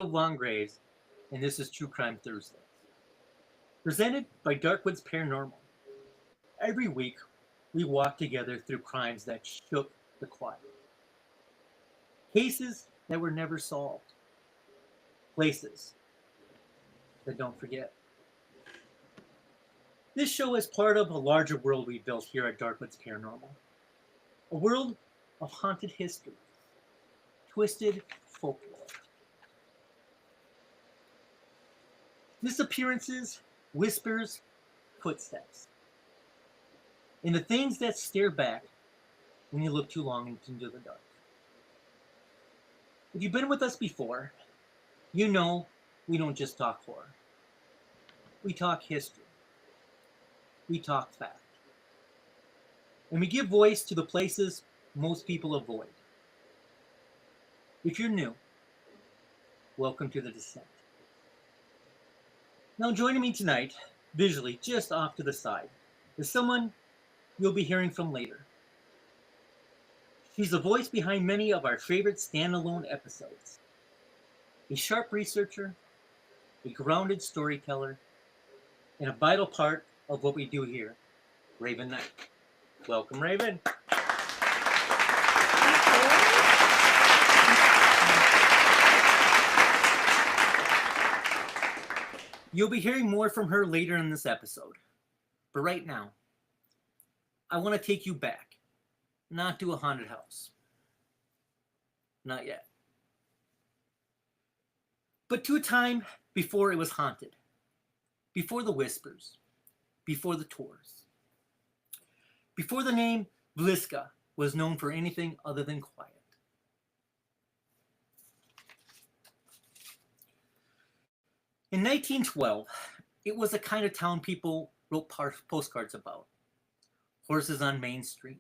Long Graves, and this is True Crime Thursday. Presented by Darkwoods Paranormal. Every week, we walk together through crimes that shook the quiet. Cases that were never solved. Places that don't forget. This show is part of a larger world we built here at Darkwoods Paranormal. A world of haunted history, twisted folklore. Disappearances, whispers, footsteps. And the things that stare back when you look too long into the dark. If you've been with us before, you know we don't just talk horror. We talk history. We talk fact. And we give voice to the places most people avoid. If you're new, welcome to the descent. Now joining me tonight, visually just off to the side, is someone you'll be hearing from later. She's the voice behind many of our favorite standalone episodes. A sharp researcher, a grounded storyteller, and a vital part of what we do here, Raven Knight. Welcome, Raven. You'll be hearing more from her later in this episode. But right now, I want to take you back, not to a haunted house. Not yet. But to a time before it was haunted. Before the whispers. Before the tours. Before the name Villisca was known for anything other than quiet. In 1912, it was the kind of town people wrote postcards about. Horses on Main Street.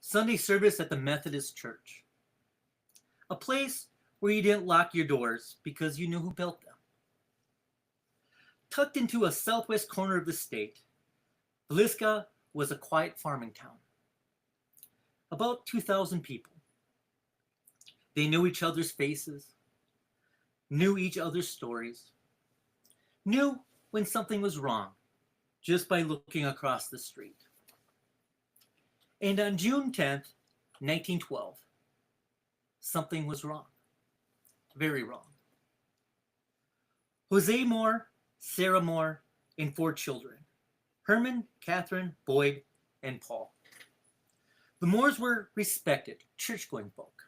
Sunday service at the Methodist Church. A place where you didn't lock your doors because you knew who built them. Tucked into a southwest corner of the state, Villisca was a quiet farming town. About 2,000 people. They knew each other's faces, knew each other's stories, knew when something was wrong just by looking across the street. And on June 10th, 1912, something was wrong. Very wrong. Jose Moore, Sarah Moore, and 4 children, Herman, Catherine, Boyd, and Paul. The Moores were respected, church-going folk.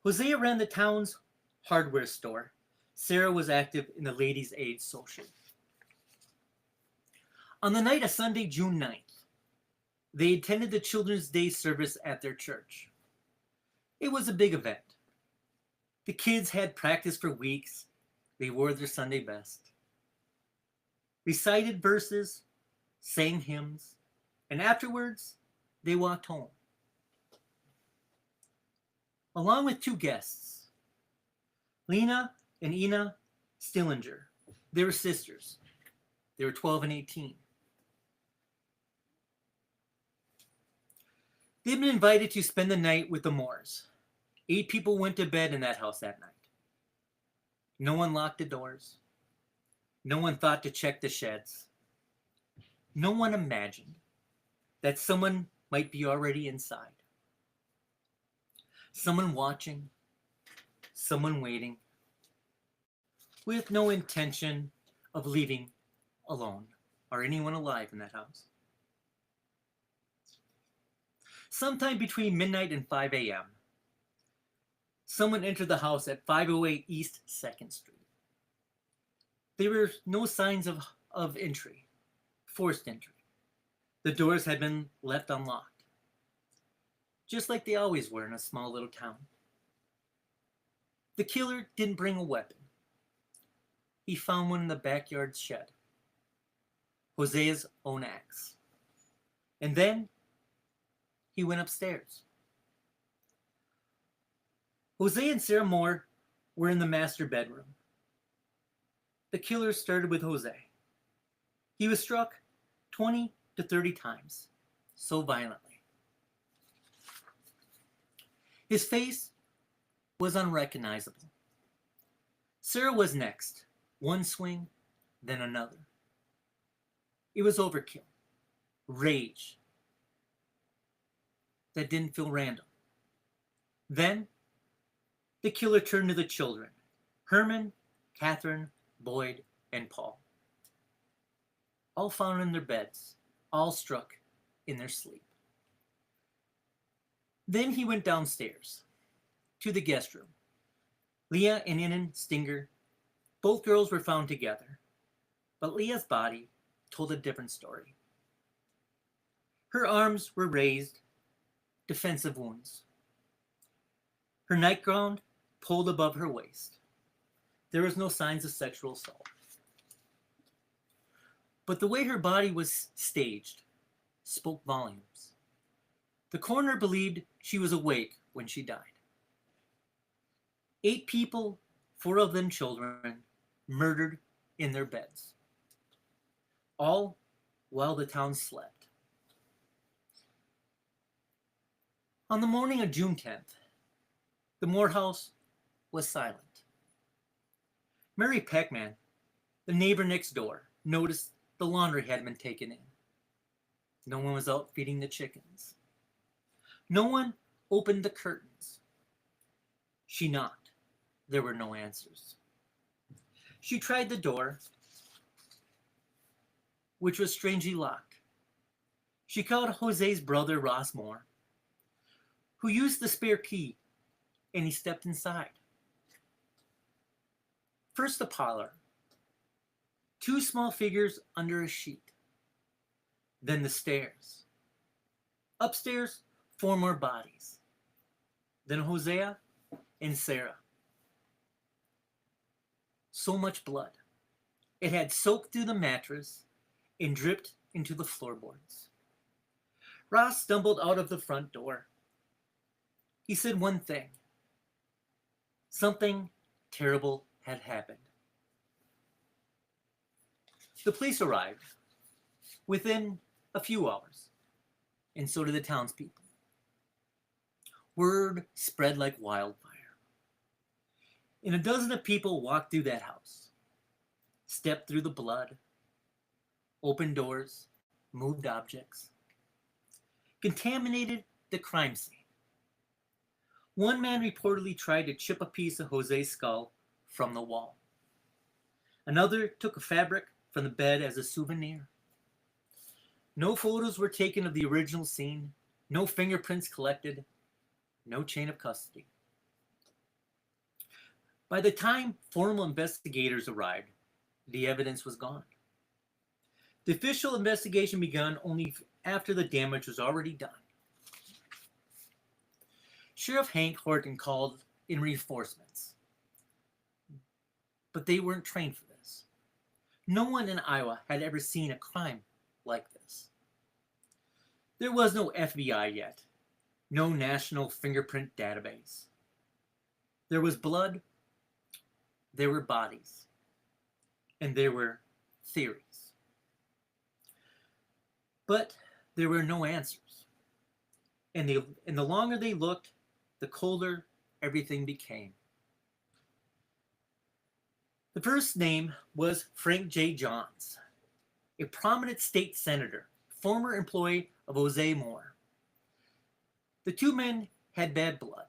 Jose ran the town's hardware store. Sarah was active in the Ladies' Aid Social. On the night of Sunday, June 9th, they attended the Children's Day service at their church. It was a big event. The kids had practiced for weeks. They wore their Sunday best. Recited verses, sang hymns, and afterwards, they walked home. Along with 2 guests, Lena and Ina Stillinger. They were sisters. They were 12 and 18. They'd been invited to spend the night with the Moores. 8 people went to bed in that house that night. No one locked the doors. No one thought to check the sheds. No one imagined that someone might be already inside. Someone watching, someone waiting, with no intention of leaving alone or anyone alive in that house. Sometime between midnight and 5 a.m., someone entered the house at 508 East 2nd Street. There were no signs of entry, forced entry. The doors had been left unlocked, just like they always were in a small little town. The killer didn't bring a weapon. He found one in the backyard shed, Jose's own axe. And then he went upstairs. Jose and Sarah Moore were in the master bedroom. The killer started with Jose. He was struck 20 to 30 times, so violently. His face was unrecognizable. Sarah was next. One swing, then another. It was overkill. Rage. That didn't feel random. Then, the killer turned to the children. Herman, Catherine, Boyd, and Paul. All found in their beds. All struck in their sleep. Then he went downstairs to the guest room. Leah and Inan Stinger, both girls were found together, but Leah's body told a different story. Her arms were raised, defensive wounds. Her nightgown pulled above her waist. There was no signs of sexual assault. But the way her body was staged spoke volumes. The coroner believed she was awake when she died. 8 people, 4 of them children, murdered in their beds. All while the town slept. On the morning of June 10th, the Morehouse was silent. Mary Peckman, the neighbor next door, noticed the laundry had been taken in. No one was out feeding the chickens. No one opened the curtains. She knocked. There were no answers. She tried the door, which was strangely locked. She called Jose's brother, Ross Moore, who used the spare key, and he stepped inside. First the parlor, 2 small figures under a sheet. Then the stairs. Upstairs, 4 more bodies. Then Hosea and Sarah. So much blood. It had soaked through the mattress and dripped into the floorboards. Ross stumbled out of the front door. He said one thing. Something terrible had happened. The police arrived within a few hours, and so did the townspeople. Word spread like wildfire. And a dozen of people walked through that house, stepped through the blood, opened doors, moved objects, contaminated the crime scene. One man reportedly tried to chip a piece of Jose's skull from the wall. Another took a fabric from the bed as a souvenir. No photos were taken of the original scene, no fingerprints collected, no chain of custody. By the time formal investigators arrived, the evidence was gone. The official investigation began only after the damage was already done. Sheriff Hank Horton called in reinforcements, but they weren't trained for this. No one in Iowa had ever seen a crime like this. There was no FBI yet, no national fingerprint database. There was blood, there were bodies, and there were theories. But there were no answers. And the longer they looked, the colder everything became. The first name was Frank J. Johns, a prominent state senator, former employee of Jose Moore. The 2 men had bad blood.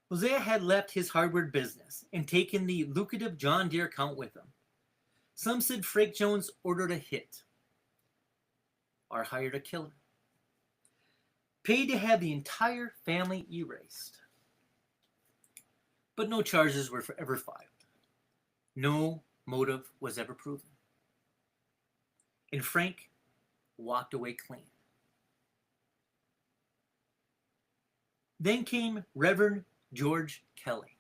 Hosea had left his hardware business and taken the lucrative John Deere account with him. Some said Frank Jones ordered a hit or hired a killer. Paid to have the entire family erased. But no charges were ever filed. No motive was ever proven. And Frank walked away clean. Then came Reverend George Kelly,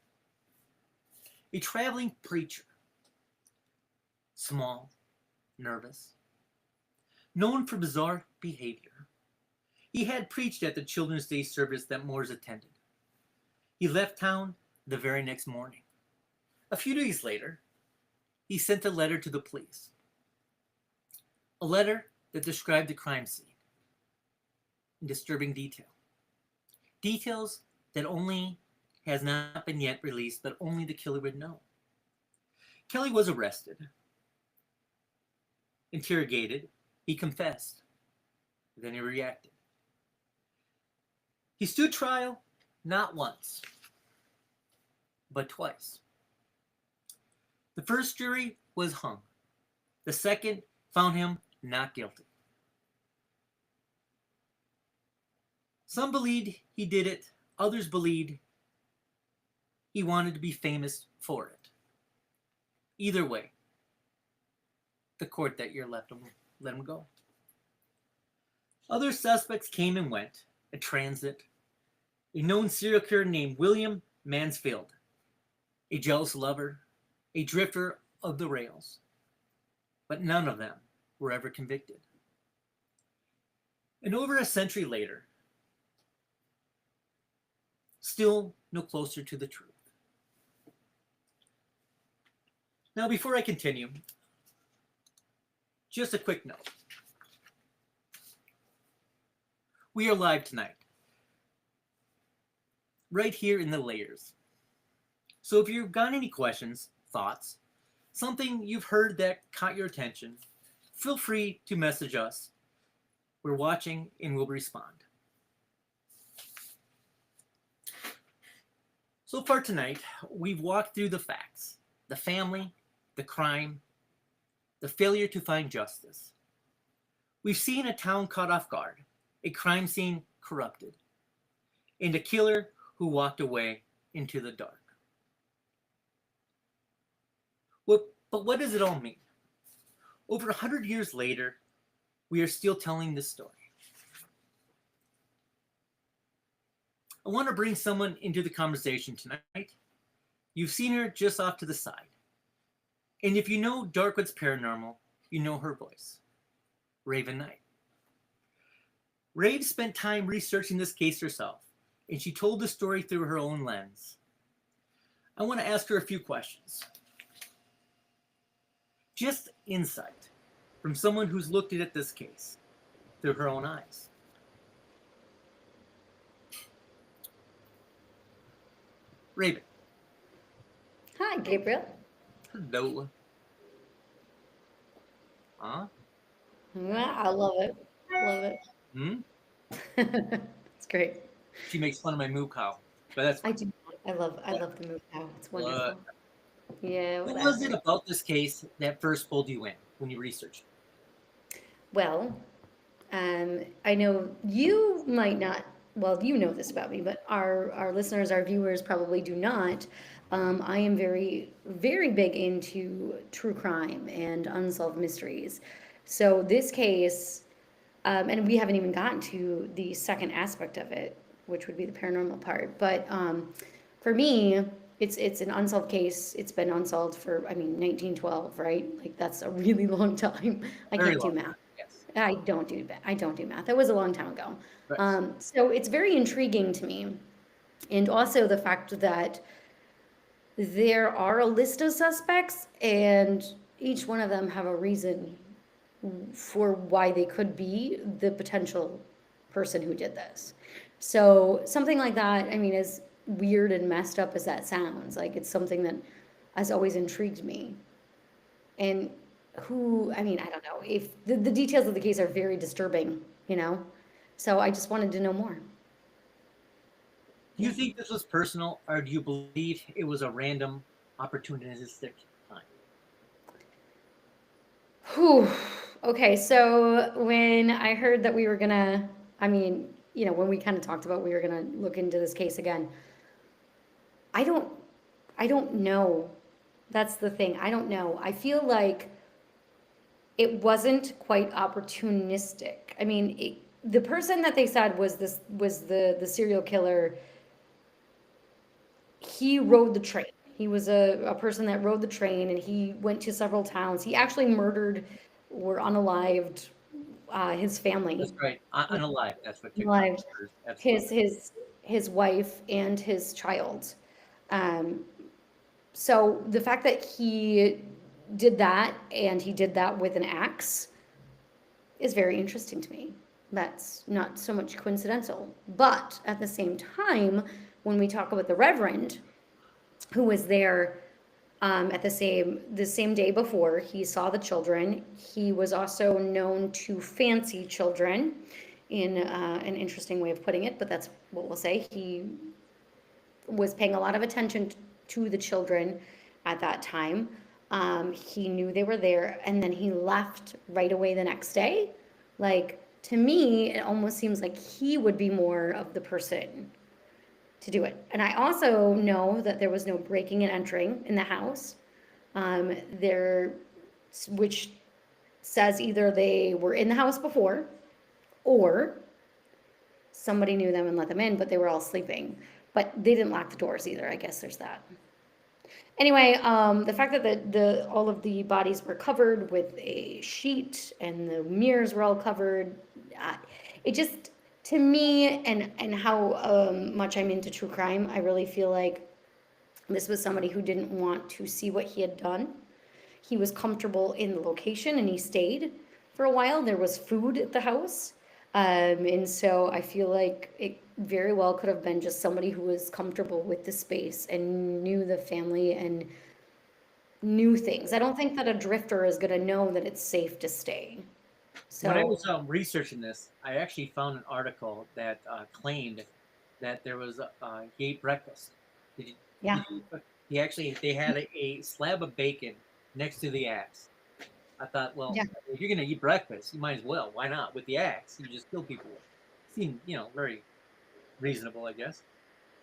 a traveling preacher, small, nervous, known for bizarre behavior. He had preached at the Children's Day service that Moores attended. He left town the very next morning. A few days later, he sent a letter to the police. A letter that described the crime scene in disturbing detail. Details that only has not been yet released, but only the killer would know. Kelly was arrested, interrogated, he confessed, then he reacted. He stood trial not once, but twice. The first jury was hung. The second found him not guilty. Some believed he did it. Others believed he wanted to be famous for it. Either way, the court that year let him go. Other suspects came and went. A transit, a known serial killer named William Mansfield, a jealous lover, a drifter of the rails. But none of them were ever convicted. And over a century later, still no closer to the truth. Now, before I continue, just a quick note. We are live tonight, right here in the layers. So if you've got any questions, thoughts, something you've heard that caught your attention, feel free to message us. We're watching and we'll respond. So far tonight, we've walked through the facts, the family, the crime, the failure to find justice. We've seen a town caught off guard, a crime scene corrupted, and a killer who walked away into the dark. But what does it all mean? Over 100 years later, we are still telling this story. I want to bring someone into the conversation tonight. You've seen her just off to the side. And if you know Darkwoods Paranormal, you know her voice, Raven Knight. Rave spent time researching this case herself, and she told the story through her own lens. I want to ask her a few questions. Just insight from someone who's looked at this case through her own eyes. Raven. Hi, Gabriel. Hello. Huh? Yeah, I love it. Love it. It's great. She makes fun of my moo cow, but that's I do. I love the move now. It's wonderful. Yeah. What was it about this case that first pulled you in when you researched? Well, I know you might not. Well, you know this about me, but our listeners, our viewers probably do not. I am very, very big into true crime and unsolved mysteries. So this case, and we haven't even gotten to the second aspect of it, which would be the paranormal part. But for me, it's an unsolved case. It's been unsolved for, 1912, right? Like that's a really long time. I can't do math. Yes. I don't do math. That was a long time ago. Right. So it's very intriguing to me. And also the fact that there are a list of suspects and each one of them have a reason for why they could be the potential person who did this. So something like that, as weird and messed up as that sounds, like it's something that has always intrigued me. And I don't know, if the details of the case are very disturbing, so I just wanted to know more. Do you think this was personal, or do you believe it was a random, opportunistic time? Whew. Okay, so when I heard that we were gonna, when we kind of talked about we were gonna look into this case again, I don't know. That's the thing. I don't know. I feel like it wasn't quite opportunistic. The person that they said was the serial killer. He rode the train. He was a person that rode the train, and he went to several towns. He actually murdered or unalived his family. That's right. Unalive. That's what Unalived. His wife and his child. So the fact that he did that, and he did that with an axe, is very interesting to me. That's not so much coincidental. But at the same time, when we talk about the Reverend, who was there at the same day before, he saw the children. He was also known to fancy children in an interesting way of putting it, but that's what we'll say. He was paying a lot of attention to the children at that time. He knew they were there, and then he left right away the next day. Like, to me, it almost seems like he would be more of the person to do it. And I also know that there was no breaking and entering in the house. There, which says either they were in the house before, or somebody knew them and let them in, but they were all sleeping. But they didn't lock the doors either. I guess there's that. Anyway, the fact that all of the bodies were covered with a sheet and the mirrors were all covered, it just, to me, and how much I'm into true crime, I really feel like this was somebody who didn't want to see what he had done. He was comfortable in the location and he stayed for a while. There was food at the house. And so I feel like it very well could have been just somebody who was comfortable with the space and knew the family and knew things. I don't think that a drifter is going to know that it's safe to stay. When I So, was researching this, I actually found an article that claimed that there was he ate breakfast. Did you, yeah. they had a slab of bacon next to the axe. I thought, well, Yeah. if you're going to eat breakfast, you might as well. Why not? With the axe, you just kill people with. Seemed, very reasonable, I guess.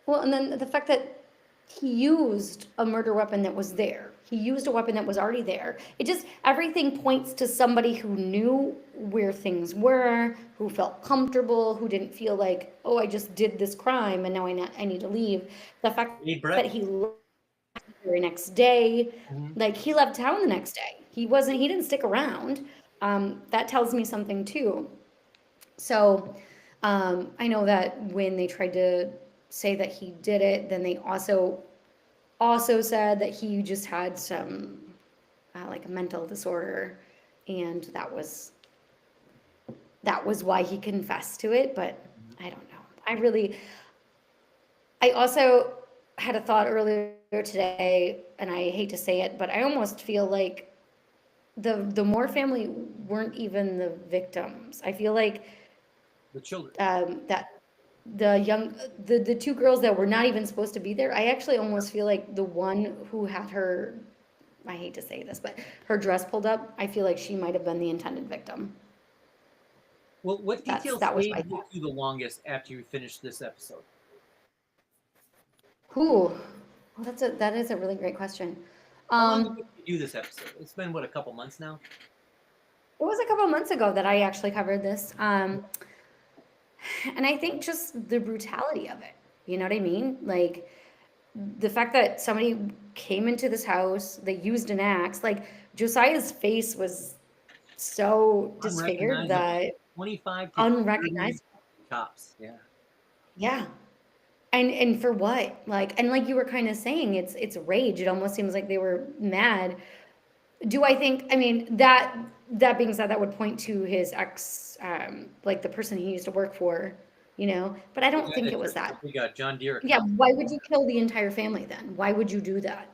Well, and then the fact that he used a murder weapon that was there. He used a weapon that was already there. It just, everything points to somebody who knew where things were, who felt comfortable, who didn't feel like, oh, I just did this crime and now I need to leave. The fact Eat that breakfast. he left the very next day, Mhm. like he left town the next day. He didn't stick around. That tells me something too. So I know that when they tried to say that he did it, then they also said that he just had some like a mental disorder, and that was why he confessed to it. But I don't know. I also had a thought earlier today, and I hate to say it, but I almost feel like the Moore family weren't even the victims. I feel like The children. that the two girls that were not even supposed to be there, I actually almost feel like the one who had her, I hate to say this, but her dress pulled up, I feel like she might have been the intended victim. Well, what details That was my stayed with thought. you the longest after you finished this episode? Who? Well, that is a really great question. How long ago Um, did you do this episode? It's been, what, a couple months now? it was a couple months ago that I actually covered this. And I think just the brutality of it. You know what I mean? Like the fact that somebody came into this house, they used an axe, like Josiah's face was so disfigured Unrecognizable. that 25 to 30 unrecognizable. chops. Yeah. Yeah. And for what? Like, and like you were kind of saying, it's rage. It almost seems like they were mad. Do I think, I mean, that being said, that would point to his ex, like the person he used to work for, but I The don't guy think that it was took that. the big John Deere Yeah, account. why would you kill the entire family then? Why would you do that?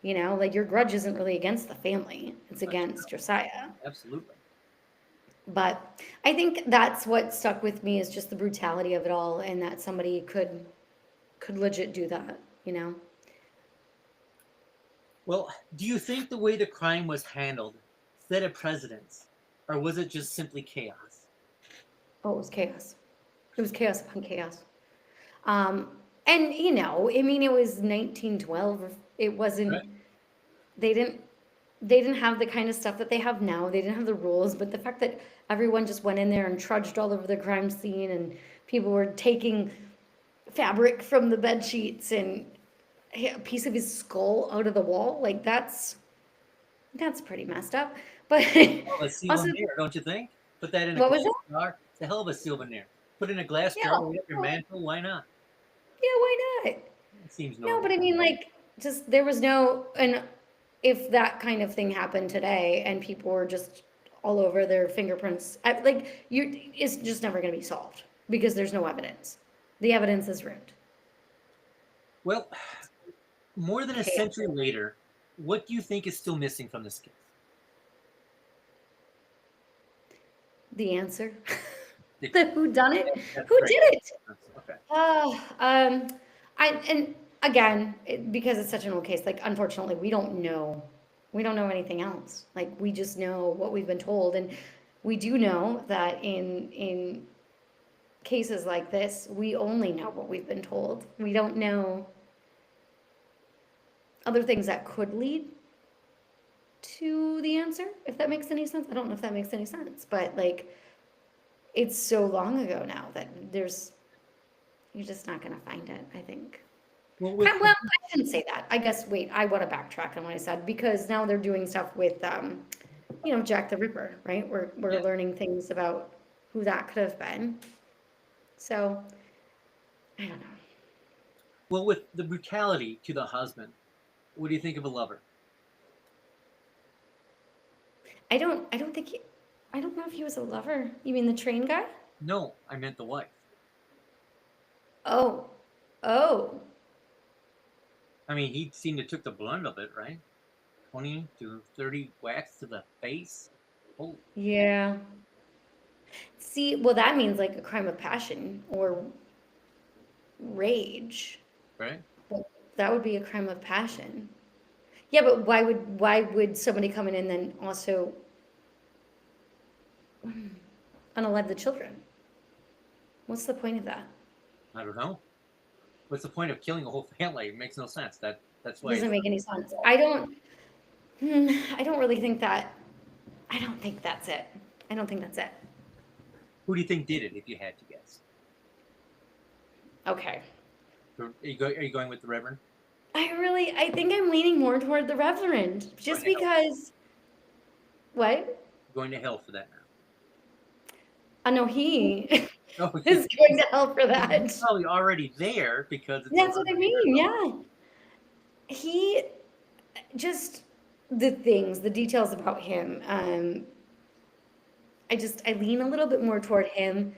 Like your grudge isn't really against the family, it's against Josiah. Absolutely. But I think that's what stuck with me is just the brutality of it all and that somebody could legit do that, you know? Well, do you think the way the crime was handled set a precedence, or was it just simply chaos? Oh, it was chaos. It was chaos upon chaos. Um, and I mean, it was 1912. It Right. wasn't, they didn't, they didn't have the kind of stuff that they have now. They didn't have the rules, but the fact that everyone just went in there and trudged all over the crime scene and people were taking fabric from the bed sheets and a piece of his skull out of the wall, like that's pretty messed up. But Hell of a also, souvenir, don't you think? Put that in a what was glass it? jar. It's a hell of a souvenir. Put it in a glass Yeah, jar, right up your well, mantle. Why not? yeah, why not? It seems No, but normal. I mean, like, just there was no, and if that kind of thing happened today and people were just all over their fingerprints, like, it's just never going to be solved because there's no evidence. The evidence is ruined. Well, more than a Okay. century later, what do you think is still missing from this case? The answer. The- The who done it? That's Who correct. did it? Okay. Uh, um, and again, because it's such an old case, like unfortunately, we don't know. We don't know anything else. Like we just know what we've been told, and we do know that in cases like this, we only know what we've been told. We don't know other things that could lead to the answer, if that makes any sense. I don't know if that makes any sense, but like it's so long ago now that you're just not gonna find it, I think. Well, Well, I shouldn't say that. I guess, wait, I want to backtrack on what I said because now they're doing stuff with, Jack the Ripper, right? We're yeah. learning things about who that could have been. So, I don't know. Well, with the brutality to the husband, what do you think of a lover? I don't know if he was a lover. You mean the train guy? No, I meant the wife. Oh, oh, I mean, he seemed to took the blunt of it, right? 20 to 30 whacks to the face. Oh, yeah. See, well, that means like a crime of passion or rage. right. Well, that would be a crime of passion. Yeah, but why would somebody come in and then also unalive the children? What's the point of that? I don't know. What's the point of killing a whole family? It makes no sense. That's It why doesn't it's. make any sense. I don't really think that, I don't think that's it. I don't think that's it. Who do you think did it? If you had to guess, Okay. are you going with the Reverend? I think I'm leaning more toward the Reverend, Going just to hell. because, what? Going to hell for that now. I know he No, is going to hell for that. he's probably already there because it's That's what I 100 years mean, old. yeah. He, just the details about him, I lean a little bit more toward him.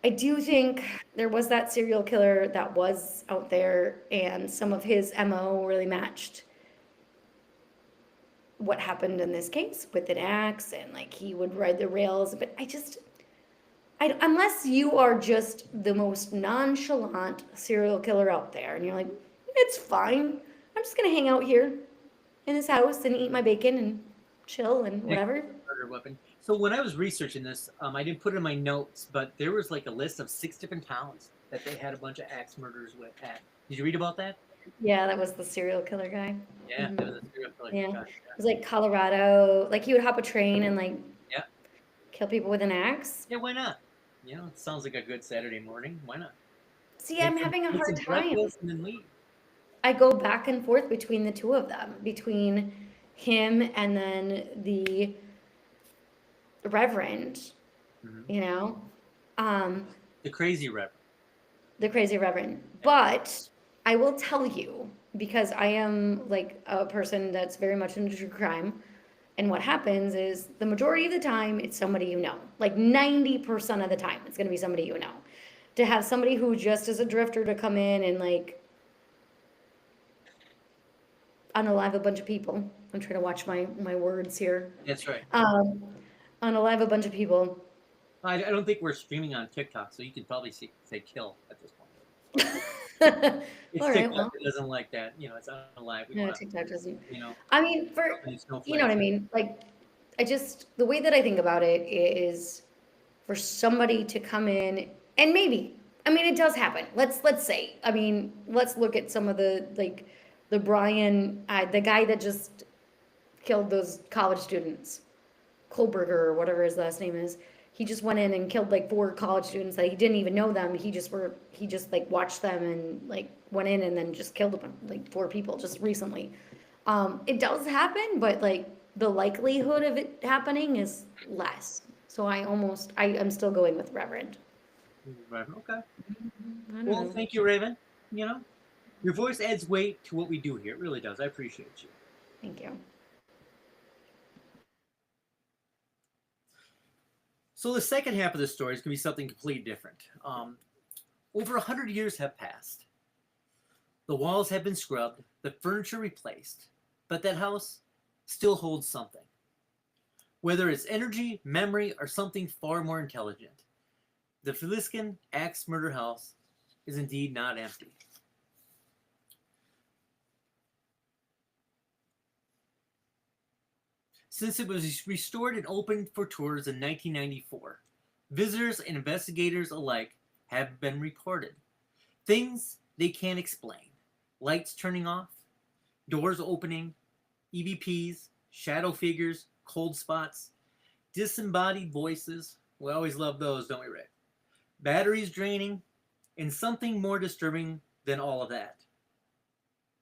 I do think there was that serial killer that was out there, and some of his MO really matched what happened in this case with an axe, and like he would ride the rails. But unless you are just the most nonchalant serial killer out there, and you're like, it's fine. I'm just gonna hang out here in this house and eat my bacon and chill and whatever. Murder weapon. So when I was researching this, I didn't put it in my notes, but there was like a list of 6 different towns that they had a bunch of axe murders with at. Did you read about that? Yeah, that was the serial killer guy. Yeah, Mhm. there was a serial killer Yeah. guy. It was like Colorado. Like he would hop a train and like Yeah, kill people with an axe. yeah. Why not? You know, it sounds like a good Saturday morning. Why not? See, I'm having a Get hard some time. breakfast and then leave. I go back and forth between the two of them, between him and then the Reverend, Hmm. you know, um, The crazy Reverend. the crazy Reverend. But I will tell you, because I am like a person that's very much into true crime, and what happens is the majority of the time it's somebody you know. Like 90% of the time it's going to be somebody you know. To have somebody who just is a drifter to come in and like unalive a bunch of people. I'm trying to watch my words here. That's right. Um, unalive a bunch of people. I don't think we're streaming on TikTok, so you can probably say kill at this point. It's All right, TikTok well, that doesn't like that. You know, it's on live. We don't no, have, TikTok doesn't. you know, I mean, any you know what snowflakes. I mean? Like, the way that I think about it is for somebody to come in and maybe, I mean, it does happen. Let's say, I mean, let's look at some of the Brian, the guy that just killed those college students, Kohlberger or whatever his last name is. He just went in and killed like 4 college students that he didn't even know them. He just like watched them and like went in and then just killed like 4 people just recently. It does happen, but like the likelihood of it happening is less. So I'm still going with Reverend. Right. Okay. I don't Well, know. thank you, Raven. You know, your voice adds weight to what we do here. It really does. I appreciate you. Thank you. So the second half of the story is going to be something completely different. Over 100 years have passed. The walls have been scrubbed, the furniture replaced, but that house still holds something. Whether it's energy, memory, or something far more intelligent, the Fliesken Axe Murder House is indeed not empty. Since it was restored and opened for tours in 1994, visitors and investigators alike have been reported. Things they can't explain. Lights turning off, doors opening, EVPs, shadow figures, cold spots, disembodied voices. We always love those, don't we, Rick? Batteries draining, and something more disturbing than all of that.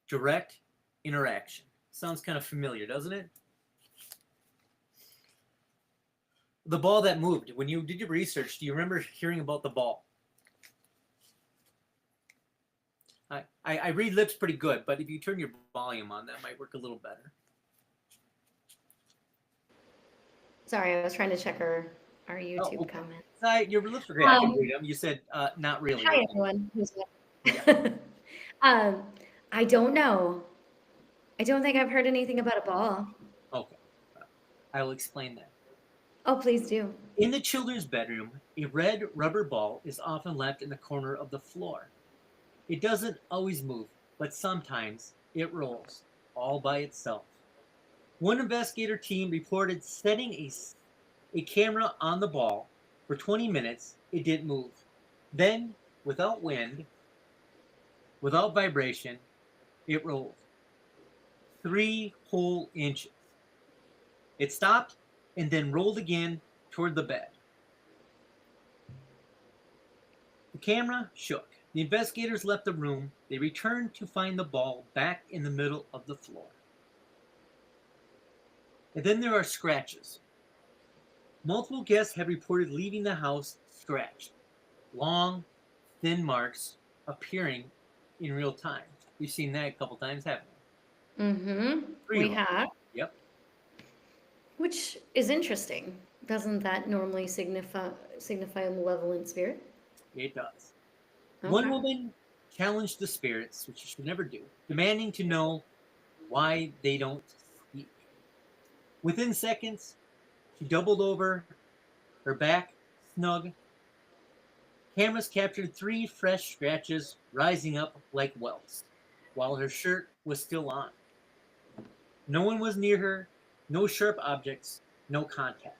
Direct interaction. Sounds kind of familiar, doesn't it? The ball that moved. When you did your research, do you remember hearing about the ball? I read lips pretty good, but if you turn your volume on, that might work a little better. Sorry, I was trying to check our YouTube okay. comments. Your lips are great. I can read them. You said not really. Hi, everyone. Yeah. I don't know. I don't think I've heard anything about a ball. Okay. I will explain that. Oh, please do. In the children's bedroom, a red rubber ball is often left in the corner of the floor. It doesn't always move, but sometimes it rolls all by itself. One investigator team reported setting a camera on the ball for 20 minutes. It didn't move. Then, without wind, without vibration, it rolled 3 whole inches. It stopped and then rolled again toward the bed. The camera shook. The investigators left the room. They returned to find the ball back in the middle of the floor. And then there are scratches. Multiple guests have reported leaving the house scratched. Long, thin marks appearing in real time. We've seen that a couple times, haven't we? Mm-hmm. We have. Yep. Which is interesting. Doesn't that normally signify a malevolent spirit? It does. Okay. One woman challenged the spirits, which you should never do, demanding to know why they don't speak. Within seconds, she doubled over, her back snug. Cameras captured 3 fresh scratches rising up like welts, while her shirt was still on. No one was near her, no sharp objects, no contact.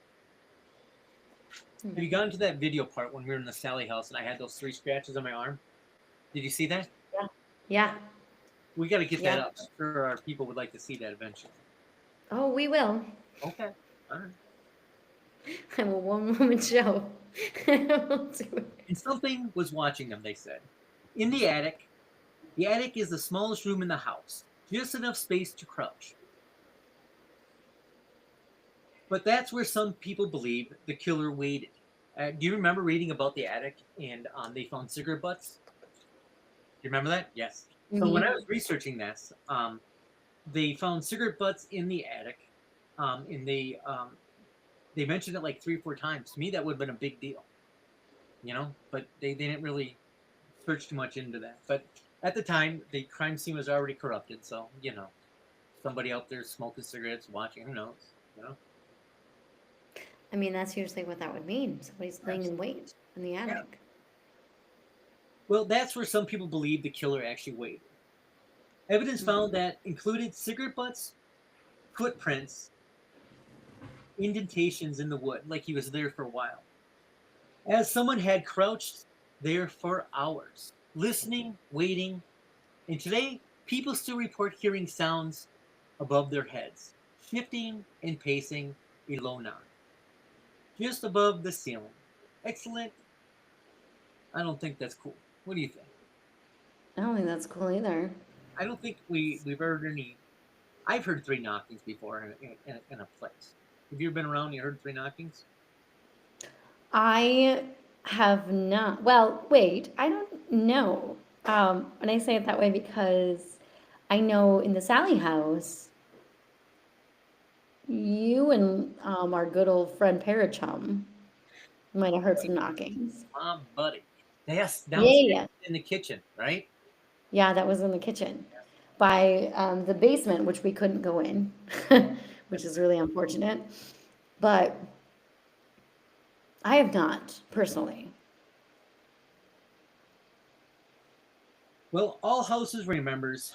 Have you gotten to that video part when we were in the Sally house and I had those 3 scratches on my arm? Did you see that? Yeah. Yeah. We got to get that up. I'm sure our people would like to see that eventually. Oh, we will. Okay. All right. I'm a one-woman show. We'll do it. And something was watching them, they said. In the attic is the smallest room in the house, just enough space to crouch. But that's where some people believe the killer waited. Do you remember reading about the attic and they found cigarette butts? Do you remember that? Yes. So when I was researching this, they found cigarette butts in the attic, and they mentioned it like 3 or 4 times. To me, that would have been a big deal, but they didn't really search too much into that. But at the time, the crime scene was already corrupted, so, somebody out there smoking cigarettes, watching, who knows, I mean, that's usually what that would mean. Somebody's laying in wait in the attic. Yeah. Well, that's where some people believe the killer actually waited. Evidence found that included cigarette butts, footprints, indentations in the wood, like he was there for a while. As someone had crouched there for hours, listening, waiting. And today, people still report hearing sounds above their heads, shifting and pacing a low knock, just above the ceiling. Excellent. I don't think that's cool. What do you think? I don't think that's cool either. I don't think we've heard any. I've heard 3 knockings before in a place. Have you ever been around and you heard 3 knockings? I have not. Well, wait, I don't know. And I say it that way because I know in the Sally house, you and our good old friend Parachum might have heard some knockings. Buddy. Yes, downstairs in the kitchen, right? Yeah, that was in the kitchen by the basement, which we couldn't go in, which is really unfortunate. But I have not personally. Well, all houses remembers.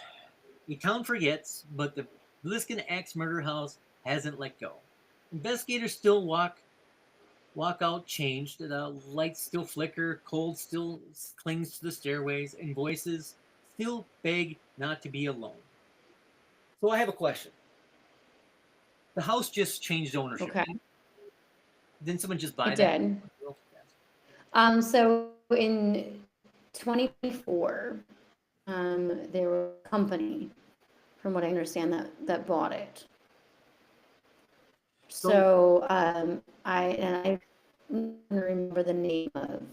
A town forgets, but the Bliskin axe murder house hasn't let go. Investigators still walk out changed. The lights still flicker, cold still clings to the stairways, and voices still beg not to be alone. So I have a question. The house just changed ownership. Okay, Didn't someone just buy it that? did. So in 2024, there was a company, from what I understand, that bought it. So I don't remember the name of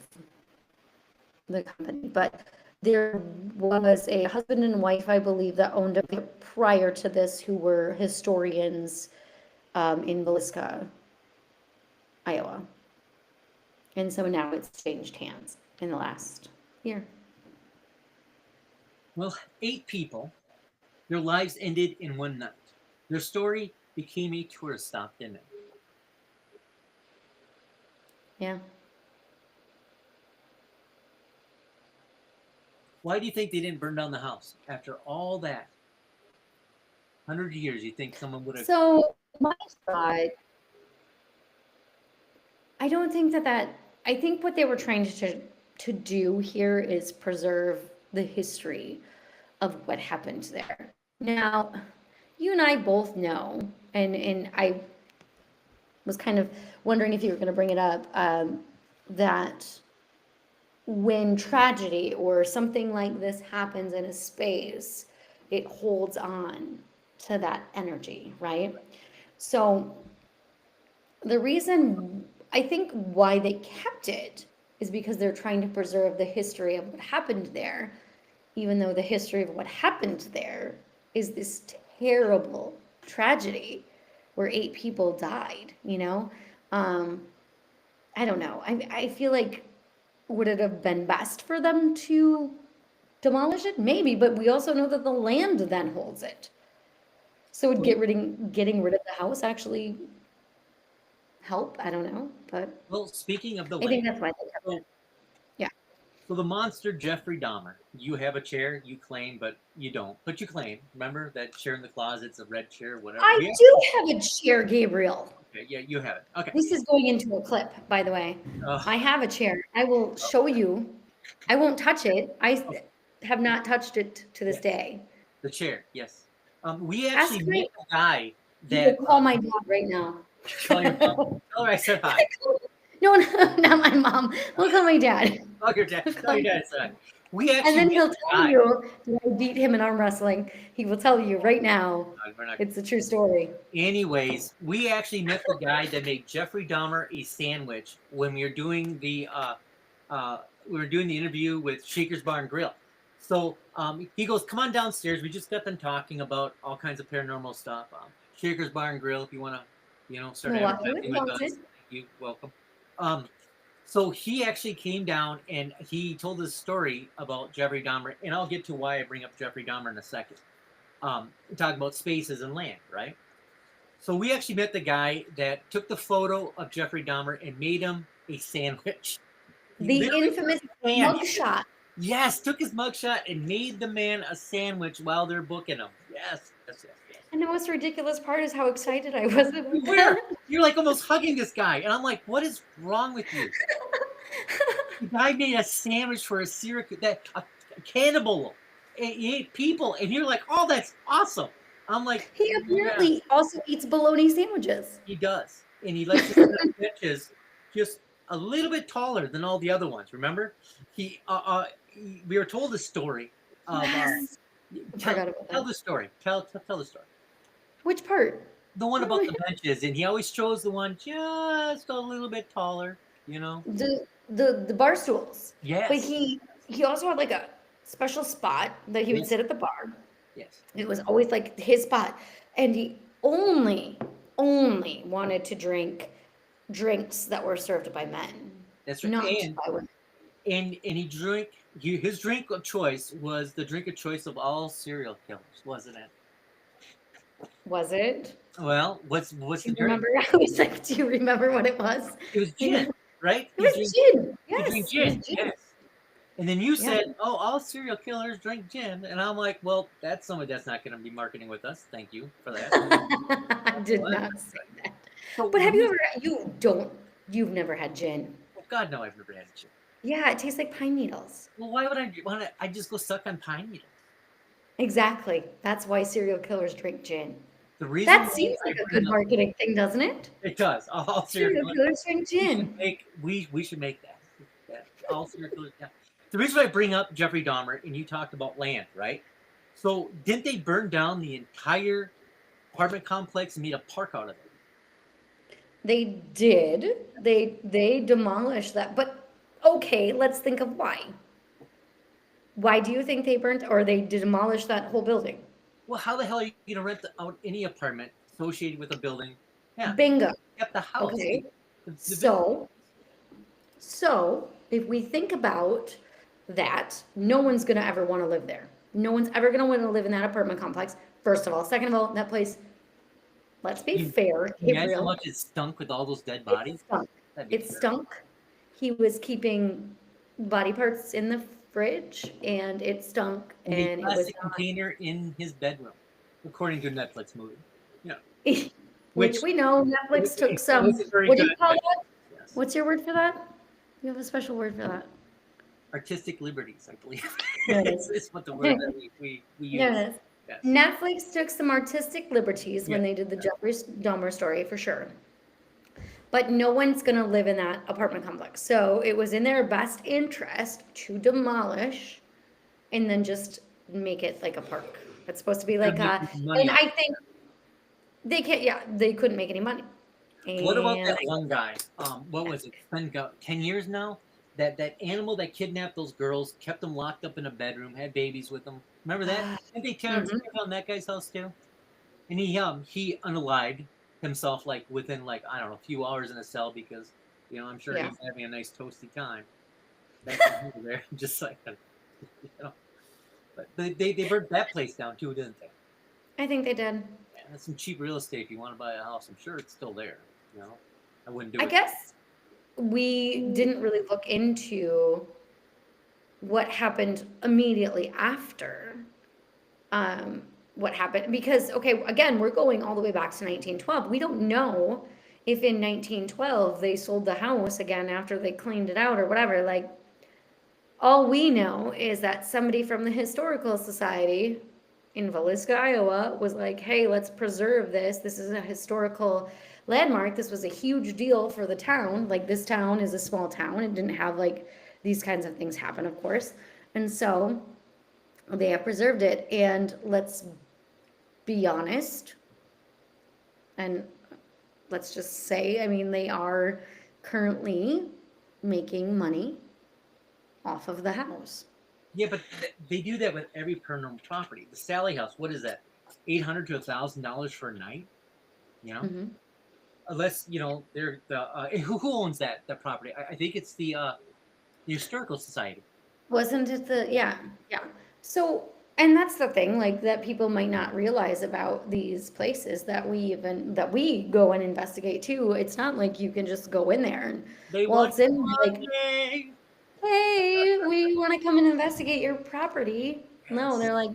the company, but there was a husband and wife, I believe, that owned it prior to this, who were historians in Villisca, Iowa. And so now it's changed hands in the last year. Well, 8 people, their lives ended in one night. Their story became a tourist stop, didn't it? Yeah. Why do you think they didn't burn down the house after all that? 100 years, you think someone would have? So my thought, I don't think I think what they were trying to do here is preserve the history of what happened there. Now, you and I both know, and I was kind of wondering if you were going to bring it up, that when tragedy or something like this happens in a space, it holds on to that energy, right? So the reason I think why they kept it is because they're trying to preserve the history of what happened there, even though the history of what happened there is this terrible tragedy where 8 people died, you know? I don't know. I feel like, would it have been best for them to demolish it? Maybe, but we also know that the land then holds it. So would getting rid of the house actually help? I don't know, but Well, speaking of the I think land, that's why they kept so, it. Yeah. so the monster Jeffrey Dahmer. You have a chair, you claim, but you don't. But you claim. Remember that chair in the closet's a red chair, whatever. I do have a chair, Gabriel. Okay, yeah, you have it. Okay. This is going into a clip, by the way. Uh, I have a chair. I will show you. I won't touch it. I have not touched it to this day. the chair, yes. We Ask actually my, met a guy you that will call my dad right now. tell your mom. Tell her I said hi. No, not my mom. We'll call my dad. Tell your dad. Tell your dad I said hi. We And actually then met he'll a tell guy. you that I beat him in arm wrestling. He will tell you right now. We're not. It's a true story. Anyways, we actually met the guy that made Jeffrey Dahmer a sandwich when we were doing the interview with Shaker's Bar and Grill. So he goes, "Come on downstairs. We just got them talking about all kinds of paranormal stuff. Shaker's Bar and Grill. If you want to, start Milwaukee, advertising with us, Wisconsin. you welcome." So he actually came down and he told his story about Jeffrey Dahmer, and I'll get to why I bring up Jeffrey Dahmer in a second. Talk about spaces and land, right? So we actually met the guy that took the photo of Jeffrey Dahmer and made him a sandwich. He The literally infamous took his man- mugshot. Yes, took his mugshot and made the man a sandwich while they're booking him. Yes. And the most ridiculous part is how excited I was about Where? that. You're like almost hugging this guy, and I'm like, what is wrong with you? The guy made a sandwich for a Syracuse, a cannibal, he ate people, and you're like, oh, that's awesome. I'm like, He apparently also eats bologna sandwiches. he does, and he likes to sit on benches just a little bit taller than all the other ones. Remember, we were told the story. Yes. Forgot about Tell that. the story. Tell the story. Which part? The one about the benches, and he always chose the one just a little bit taller. The bar stools. Yes. But he also had like a special spot that he would Yes. sit at the bar. Yes. It was always like his spot. And he only wanted to drink drinks that were served by men. That's right. Not And by women. and he drank his drink of choice was the drink of choice of all serial killers, wasn't it? Was it? Well, what's Do the you drink? remember? I was like, do you remember what it was? It was I gin, know. right? It was gin. He drink Yes, it was gin, gin. yes. And then you Yeah. said, "Oh, all serial killers drink gin," and I'm like, "Well, that's somebody that's not going to be marketing with us. Thank you for that." I did Well, not say that. so But the have you reason, ever, you've never had gin. well, God, no, I've never had gin. Yeah, it tastes like pine needles. Well, why would I want to? I just go suck on pine needles. Exactly. That's why serial killers drink gin. The reason That why seems I like a bring good up marketing thing, doesn't it? it does all serial Serial killers. killers drink gin. We should make that. All serial killers. Yeah. The reason why I bring up Jeffrey Dahmer and you talked about land, right? So didn't they burn down the entire apartment complex and made a park out of it? They did. They demolished that. But okay, let's think of why. Why do you think they burnt or they demolished that whole building? Well, how the hell are you going to rent out any apartment associated with a building? Yeah, Bingo. kept the house. Okay. The So, so if we think about that, no one's gonna ever want to live there. No one's ever gonna want to live in that apartment complex. First of all, second of all, that place. Let's be you, fair, you imagine how Gabriel. much it stunk with all those dead It bodies? stunk. That'd be It terrible. stunk. He was keeping body parts in the fridge, and it stunk, In a and it was plastic container in his bedroom, according to a Netflix movie. Yeah, not. Which we know Netflix took it some. wasn't very What do good. you call that? Yes. What's your word for that? You have a special word for that. Artistic liberties, I believe. There it It's what the word that we use. There it is. Yes. Netflix took some artistic liberties when Yeah. they did the Jeffrey Dahmer story, for sure. But no one's going to live in that apartment complex. So it was in their best interest to demolish and then just make it like a park. It's supposed to be like Couldn't a, make money and off I think they can't, yeah, they couldn't make any money. What about And that one guy? What was it? It's been 10 years now. That animal that kidnapped those girls, kept them locked up in a bedroom, had babies with them. Remember that? Didn't they tear Mhm. down that guy's house too? And he unalived himself like within like I don't know a few hours in a cell because I'm sure Yeah. he's having a nice toasty time. Back there, just like But they burnt that place down too, didn't they? I think they did. Man, that's some cheap real estate. If you want to buy a house, I'm sure it's still there. I wouldn't do I it. guess we didn't really look into what happened immediately after what happened because okay, again, we're going all the way back to 1912. We don't know if in 1912 they sold the house again after they cleaned it out or whatever. Like, all we know is that somebody from the historical society in Villisca, Iowa was like, hey, let's preserve this. This is a historical landmark. This was a huge deal for the town. Like, this town is a small town. It didn't have like these kinds of things happen, of course. And so they have preserved it. And let's be honest, and let's just say, I mean, they are currently making money off of the house. Yeah, but they do that with every paranormal property. The Sally House, what is that? $800 to $1,000 for a night. Mhm. Unless they're the who owns that property? I think it's the historical society. Wasn't it yeah. So, and that's the thing, like, that people might not realize about these places that we go and investigate too. It's not like you can just go in there and They waltz want in and be like, money. hey, we want to come and investigate your property. No, Yes. they're like,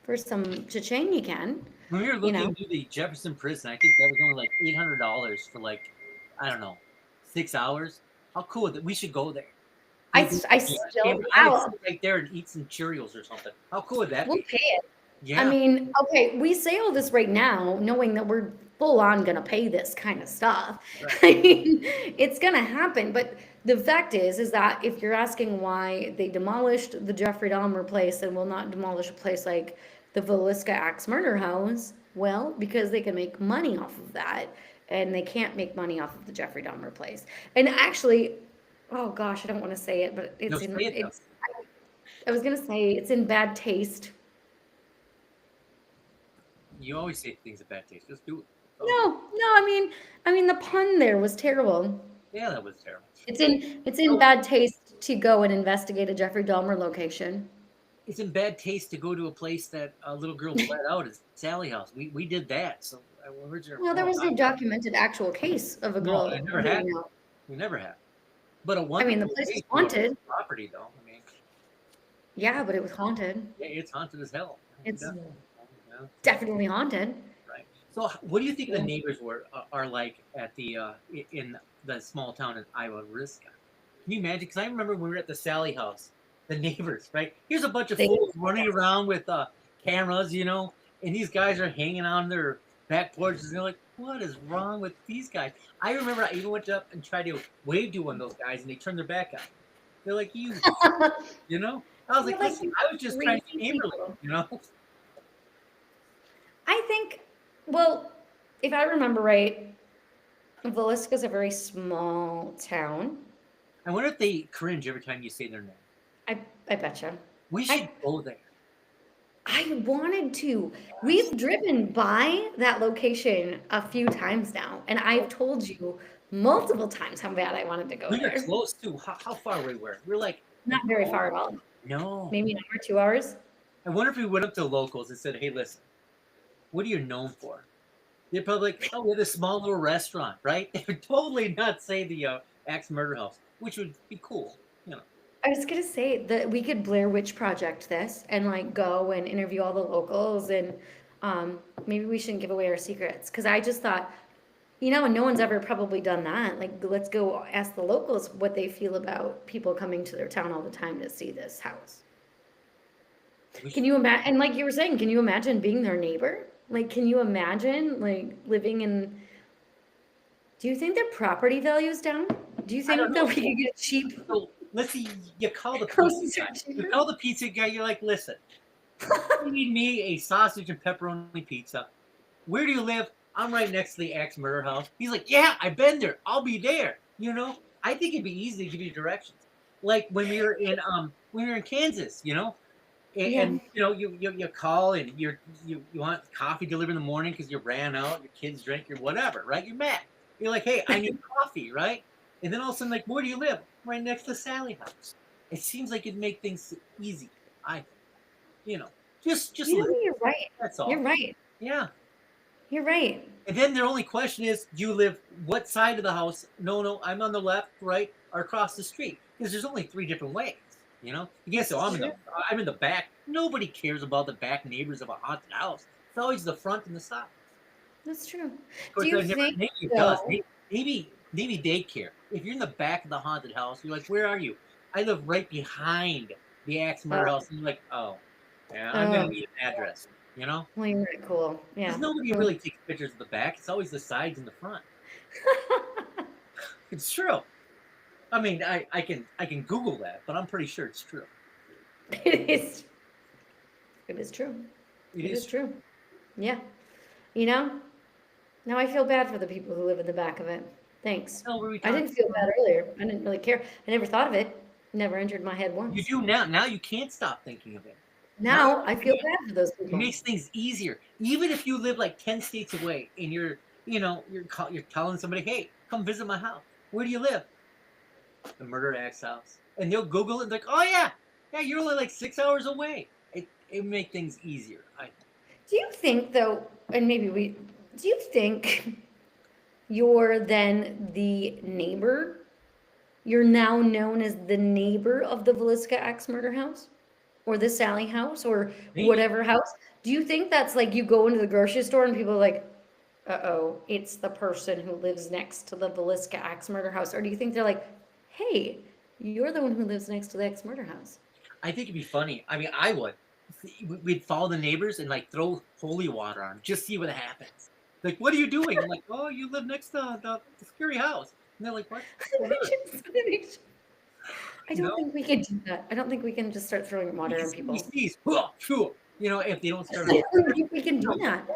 for some cha-ching you can, When we were you know. looking into the Jefferson prison, I think that was only like $800 for like I don't know 6 hours. How cool is it? We should go there. I I still, sit right there and eat some Cheerios or something. How cool would that we'll be? pay it. Yeah. I mean, okay, we say all this right now, knowing that we're full on gonna pay this kind of stuff. Right. I mean, it's gonna happen, but the fact is that if you're asking why they demolished the Jeffrey Dahmer place and will not demolish a place like the Villisca Axe Murder House, well, because they can make money off of that, and they can't make money off of the Jeffrey Dahmer place. And actually, oh gosh, I don't want to say it, but No, say it, though. I was gonna say it's in bad taste. You always say things of bad taste. Just do it. No, I mean the pun there was terrible. Yeah, that was terrible. It's in bad taste to go and investigate a Jeffrey Dahmer location. It's in bad taste to go to a place that a little girl bled out at Sally House. We did that. So where's your Well, there was no documented actual case of a No, girl I never had. bleeding out. We never had. But a I mean, the wonderful place way is to a haunted. property, though. I mean, Yeah, but it was haunted. yeah, it's haunted as hell. It's Yeah, yeah, definitely haunted. right. So, what do you think the Yeah. neighbors are like at the in the small town in Iowa, Riska? Can you imagine? Because I remember when we were at the Sally House, the neighbors, right? Here's a bunch of They- fools running around with cameras, and these guys are hanging on their back porches, and they're like, "What is wrong with these guys?" I remember I even went up and tried to wave to one of those guys, and they turned their back on me. They're like, you know. I was like, You're like listen, I was just trying to be crazy neighborly, people. I think, well, if I remember right, Villisca is a very small town. I wonder if they cringe every time you say their name. I betcha. We should go there. I wanted to. We've driven by that location a few times now, and I've told you multiple times how bad I wanted to go We were there. close too. How far we were? We were like, Not very far at all. no. Maybe an hour, 2 hours. I wonder if we went up to locals and said, "Hey, listen, what are you known for?" They're probably like, "Oh, we have a small little restaurant, right?" They would totally not say the Axe Murder House, which would be cool. I was gonna say that we could Blair Witch Project this and like go and interview all the locals and maybe we shouldn't give away our secrets because I just thought, and no one's ever probably done that. Like, let's go ask the locals what they feel about people coming to their town all the time to see this house. Can you imagine? And like you were saying, can you imagine being their neighbor? Like, can you imagine like living in? Do you think their property value's down? Do you think don't that know. we could get cheap? So let's see. You call the Houses pizza are guy. cheaper? You call the pizza guy. You're like, "Listen, you need me a sausage and pepperoni pizza. Where do you live?" "I'm right next to the Axe Murder House." He's like, "Yeah, I've been there. I'll be there." I think it'd be easy to give you directions. Like when we were in Kansas, and you call and you want coffee delivered in the morning because you ran out, your kids drink, or whatever, right? You're mad. You're like, "Hey, I need coffee," right? And then all of a sudden, like, "Where do you live?" "Right next to Sally House." It seems like it'd make things easy. I think, just live. You're right. That's all. You're right. Yeah. You're right. And then their only question is, do you live what side of the house? No, I'm on the left, right, or across the street. Because there's only 3 different ways. You guess so. I'm in the back. Nobody cares about the back neighbors of a haunted house. It's always the front and the side. That's true. Of course, Do you I never, think maybe it so? does. Maybe they care. If you're in the back of the haunted house, you're like, "Where are you?" "I live right behind the Axe Murder House." And you're like, "Oh, yeah, I'm gonna need an address." Well, you're right. Cool. Yeah. Because nobody really takes pictures of the back. It's always the sides and the front. It's true. I mean, I can Google that, but I'm pretty sure it's true. It is. It is true. It It is is true. Yeah. Now I feel bad for the people who live in the back of it. Thanks. Hell, were we I talking didn't feel about? bad earlier. I didn't really care. I never thought of it. Never entered my head once. You do now. Now you can't stop thinking of it. Now I feel bad for those It people. makes things easier. Even if you live like 10 states away and you're telling somebody, "Hey, come visit my house." "Where do you live?" "The Murder Axe House." And they'll Google it and like, "Oh yeah, you're only like 6 hours away." It make things easier. Do you think though, and do you think you're then the neighbor? You're now known as the neighbor of the Villisca Axe Murder House? Or the Sally House? Or Maybe. whatever house? Do you think that's like you go into the grocery store and people are like, uh-oh, it's the person who lives next to the Villisca Axe Murder House? Or do you think they're like, hey, you're the one who lives next to the Axe Murder House? I think it'd be funny. I mean, I would. We'd follow the neighbors and like throw holy water on them, just see what happens. Like, "What are you doing?" I'm like, "Oh, you live next to the scary house." And they're like, "What?" I don't think we can do that. I don't think we can just start throwing water on people. If they don't start. I don't think we can do that.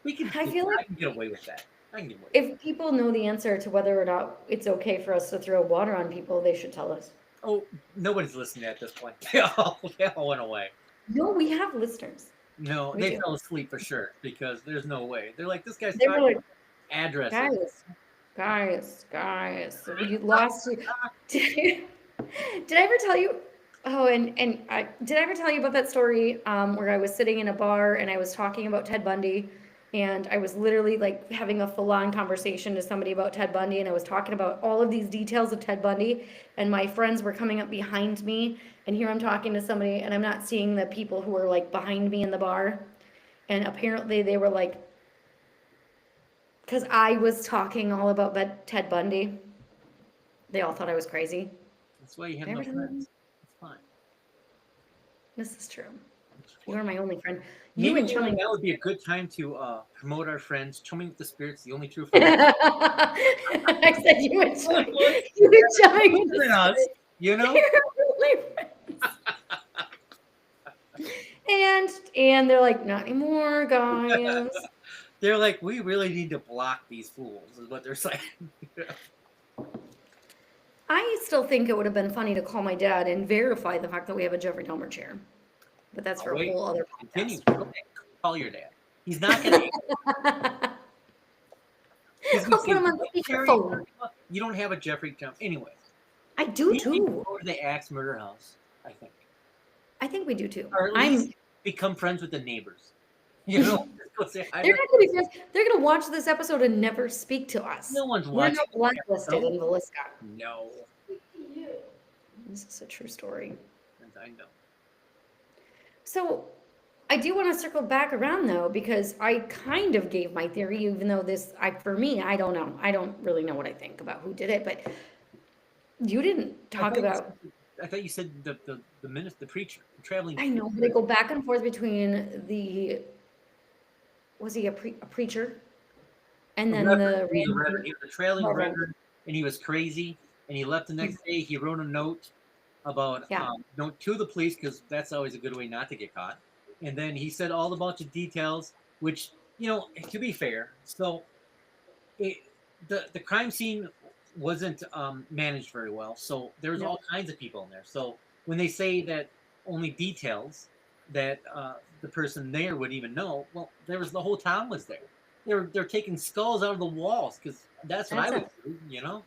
We can. I feel like I can get away with that. I can get away. if people know the answer to whether or not it's okay for us to throw water on people, they should tell us. Oh, nobody's listening at this point. They all went away. No, we have listeners. No, We they do. fell asleep for sure because there's no way. They're like, "This guy's They were talking like, addresses." guys, we lost you. Did I ever tell you? Oh, and did I ever tell you about that story where I was sitting in a bar and I was talking about Ted Bundy, and I was literally like having a full-on conversation to somebody about Ted Bundy, and I was talking about all of these details of Ted Bundy, and my friends were coming up behind me, and here I'm talking to somebody, and I'm not seeing the people who were like behind me in the bar, and apparently they were like, because I was talking all about Ted Bundy, they all thought I was crazy. That's why you have Did I no ever tell you friends. It's fine. this is true. It's You fine. are my only friend. You Maybe and Chumming. that would be a good time to promote our friends. Chumming with the Spirits, the only true friend. I said you and Chumming. You and Chumming with the Than us, Spirits. you know. You're only friends. And they're like, not anymore, guys. They're like, we really need to block these fools, is what they're saying. I still think it would have been funny to call my dad and verify the fact that we have a Jeffrey Dahmer chair. But that's for a whole other Continue. podcast. Okay, call your dad. He's not going to. I'll put him on speakerphone. You don't have a Jeffrey Dahmer. Anyway. I do too. Go to the Axe Murder House, I think. I think we do too. Or at least become friends with the neighbors. You know, go say hi. They're not going to be friends. They're going to watch this episode and never speak to us. No one's We're watching. not blacklisted in Villisca. No. This is a true story. I know. So I do want to circle back around though, because I kind of gave my theory, even though for me, I don't know. I don't really know what I think about who did it, but you didn't talk about. I thought you said the minister, the preacher, the traveling. I know, but they go back and forth between was he a preacher? And then he was a trailing reverend, and he was crazy. And he left the next day. He wrote a note about note to the police, because that's always a good way not to get caught. And then he said all a bunch of details, which, you know, to be fair, so the crime scene wasn't managed very well. So there's all kinds of people in there. So when they say that only details that the person there would even know, well, there was the whole town was there. They're taking skulls out of the walls, because that's what I would do, you know.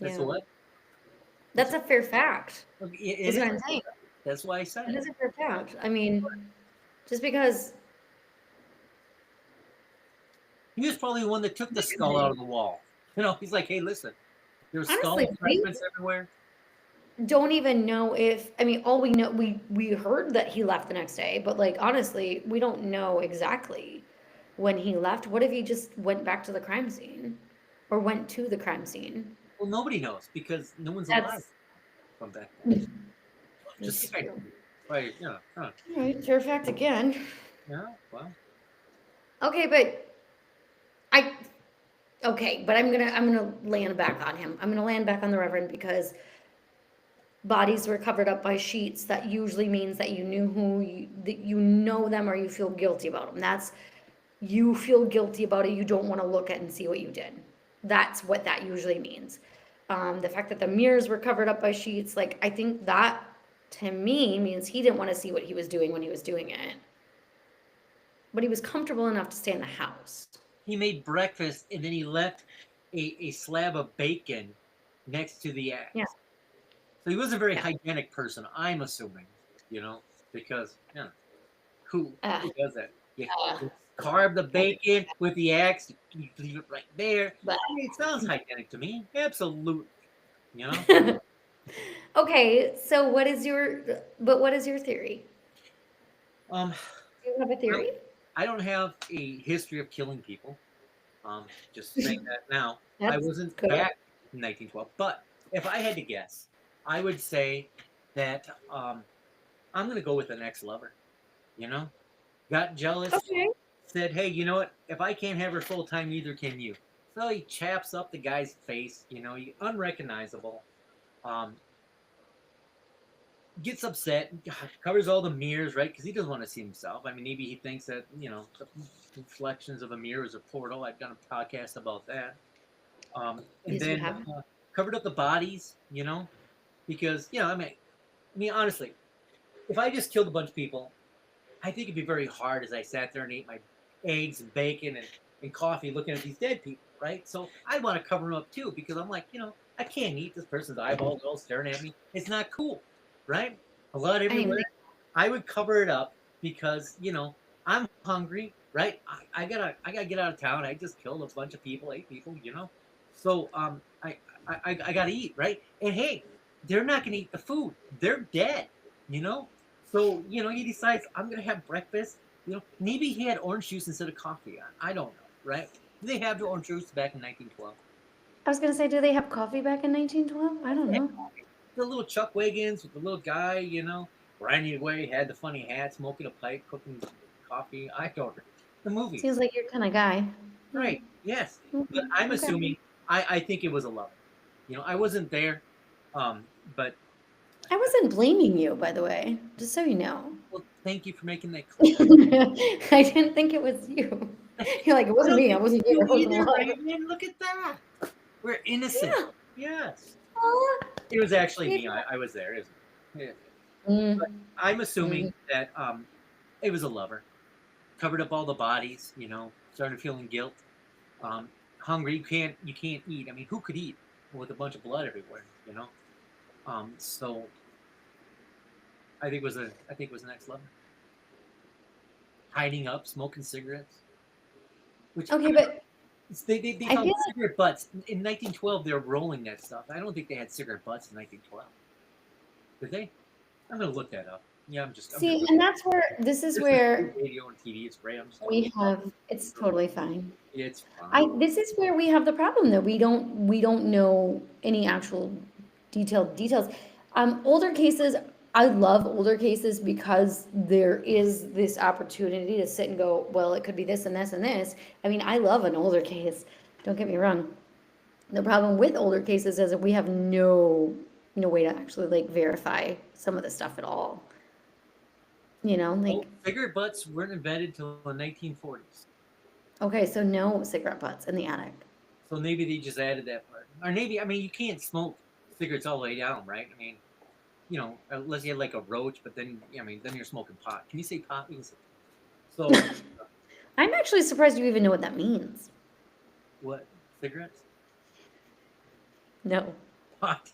That's what. That's a fair fact. It is what I'm saying. That's why I said it. It is a fair fact. I mean, just because. He was probably the one that took the skull out of the wall. You know, he's like, hey, listen, there's skull fragments everywhere. Don't even know if, I mean, all we know, we heard that he left the next day, but like, honestly, we don't know exactly when he left. What if he just went back to the crime scene or went to the crime scene? Well, nobody knows, because no one's alive from back then. Just right, you know. All right, fair fact again. Yeah, well. Okay, but I'm gonna land back on him. I'm gonna land back on the Reverend, because bodies were covered up by sheets. That usually means that you knew that you know them, or you feel guilty about them. You feel guilty about it. You don't want to look at and see what you did. That's what that usually means. The fact that the mirrors were covered up by sheets, like, I think that to me means he didn't want to see what he was doing when he was doing it. But he was comfortable enough to stay in the house. He made breakfast, and then he left a slab of bacon next to the axe. Yeah. So he was a very hygienic person, I'm assuming, you know, because, you know, who does that? You carve the bacon with the axe, you leave it right there. But I mean, it sounds hygienic to me. Absolutely. You know? Okay, so what is your theory? Do you have a theory? I don't have a history of killing people. Just saying that now. I wasn't back in 1912. But if I had to guess, I would say that I'm going to go with an ex-lover. You know? Got jealous. Okay. Said, hey, you know what? If I can't have her full time, neither can you. So he chaps up the guy's face. You know, unrecognizable. Gets upset, covers all the mirrors, right? Because he doesn't want to see himself. I mean, maybe he thinks that, you know, the reflections of a mirror is a portal. I've done a podcast about that. And then covered up the bodies, you know, because, you know, I mean, honestly, if I just killed a bunch of people, I think it'd be very hard as I sat there and ate my eggs and bacon and coffee looking at these dead people. right? So I want to cover them up too because I'm like, I can't eat this person's eyeballs all staring at me. It's not cool, right? Blood I mean, everywhere. I would cover it up because I'm hungry, right? I gotta get out of town. I just killed a bunch of people, 8 people. So I gotta eat, right? And hey, they're not gonna eat the food. They're dead, you know. So he decides I'm gonna have breakfast. Maybe he had orange juice instead of coffee. I don't know, right? They have the orange juice back in 1912. I was gonna say, do they have coffee back in 1912? I don't know. The little Chuck Wagons with the little guy, grinding away, had the funny hat, smoking a pipe, cooking coffee. I don't know. The movie. Seems like your kind of guy. Right. Yes. But Mhm, I'm okay. assuming I think it was a lover. I wasn't there. But I wasn't blaming you, by the way, just so you know. well, thank you for making that clear. I didn't think it was you. You're like, it I wasn't don't me. I think wasn't there. you I wasn't either, alive. Raven. Look at that. We're innocent. Yeah. Yes. Aw. It was actually me. Yeah. I was there. Yeah. But Mm, I'm assuming mm. that it was a lover. Covered up all the bodies, started feeling guilt. Hungry, you can't eat. I mean, who could eat with a bunch of blood everywhere? So I think it was the next lover. Hiding up, smoking cigarettes. Which Okay, but they I found feel cigarette butts in 1912. They were rolling that stuff. I don't think they had cigarette butts in 1912. Did they? I'm gonna look that up. Yeah, I'm just see, and that's where this is This is where radio and TV. It's great. I'm just we have it's totally fine. it's I fine. this is where we have the problem though. We don't know any actual detailed details. Older cases, I love older cases because there is this opportunity to sit and go, well, it could be this and this and this. I mean, I love an older case. Don't get me wrong. The problem with older cases is that we have no way to actually like verify some of the stuff at all. Like Well, cigarette butts weren't invented till the 1940s. okay, so no cigarette butts in the attic. So maybe they just added that part. Or maybe, I mean, you can't smoke cigarettes all the way down, right? I mean, unless you had like a roach, but then, I mean, then you're smoking pot. Can you say pot? You can say pot. So, I'm actually surprised you even know what that means. what? Cigarettes? No. Pot?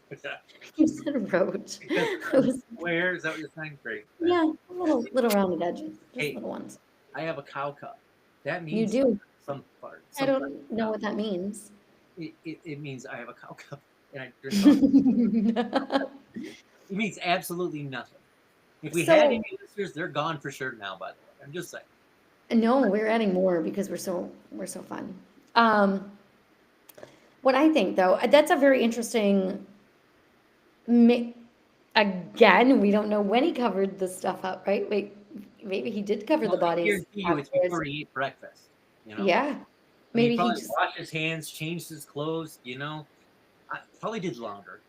You said roach. Because I was, where? Is that what you're saying? Great. yeah, little rounded edges, just Hey, little ones. I have a cow cup. That You means do. some part. I Some part. don't know what that means. It means I have a cow cup and I drink coffee. It means absolutely nothing. If we had So, any listeners, they're gone for sure now, by the way. I'm just saying. no, we're adding more because we're so fun. Um, what I think though, that's a very interesting. mi- Again, we don't know when he covered the stuff up, right? Wait, maybe he did cover Well, the I bodies guarantee you it's afterwards. before he ate breakfast. Yeah, And he maybe he probably just. washed his hands, changed his clothes. Probably did launder.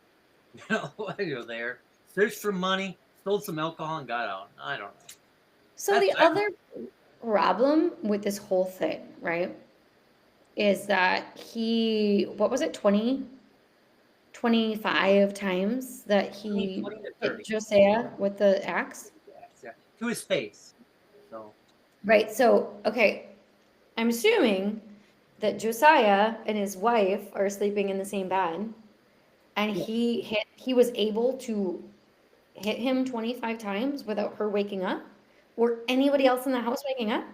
While you were there. Searched for money, stole some alcohol, and got out. I don't know. So That's the what I other problem with this whole thing, right, is that what was it, 25 times that mean, he 20 to hit 30. Josiah with the axe? Yeah. To his face. So, Right, so, okay, I'm assuming that Josiah and his wife are sleeping in the same bed, and yeah. he was able to hit him 25 times without her waking up, or anybody else in the house waking up?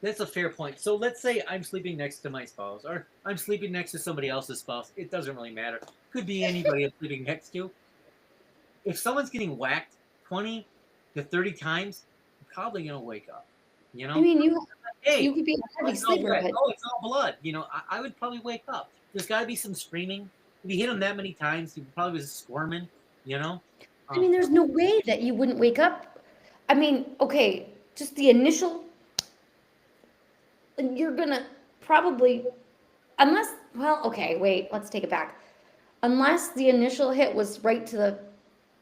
That's a fair point. So let's say I'm sleeping next to my spouse, or I'm sleeping next to somebody else's spouse. It doesn't really matter. Could be anybody I'm sleeping next to. If someone's getting whacked 20 to 30 times, I'm probably gonna wake up. You I know, mean, you hey, could be a oh, heavy it's all sleeper, red. but Oh, it's all blood. I would probably wake up. There's got to be some screaming. If you hit him that many times, he probably was squirming. You know, I mean, there's no way that you wouldn't wake up. I mean, okay, just the initial, you're gonna probably, unless, well, okay, wait, let's take it back. Unless the initial hit was right to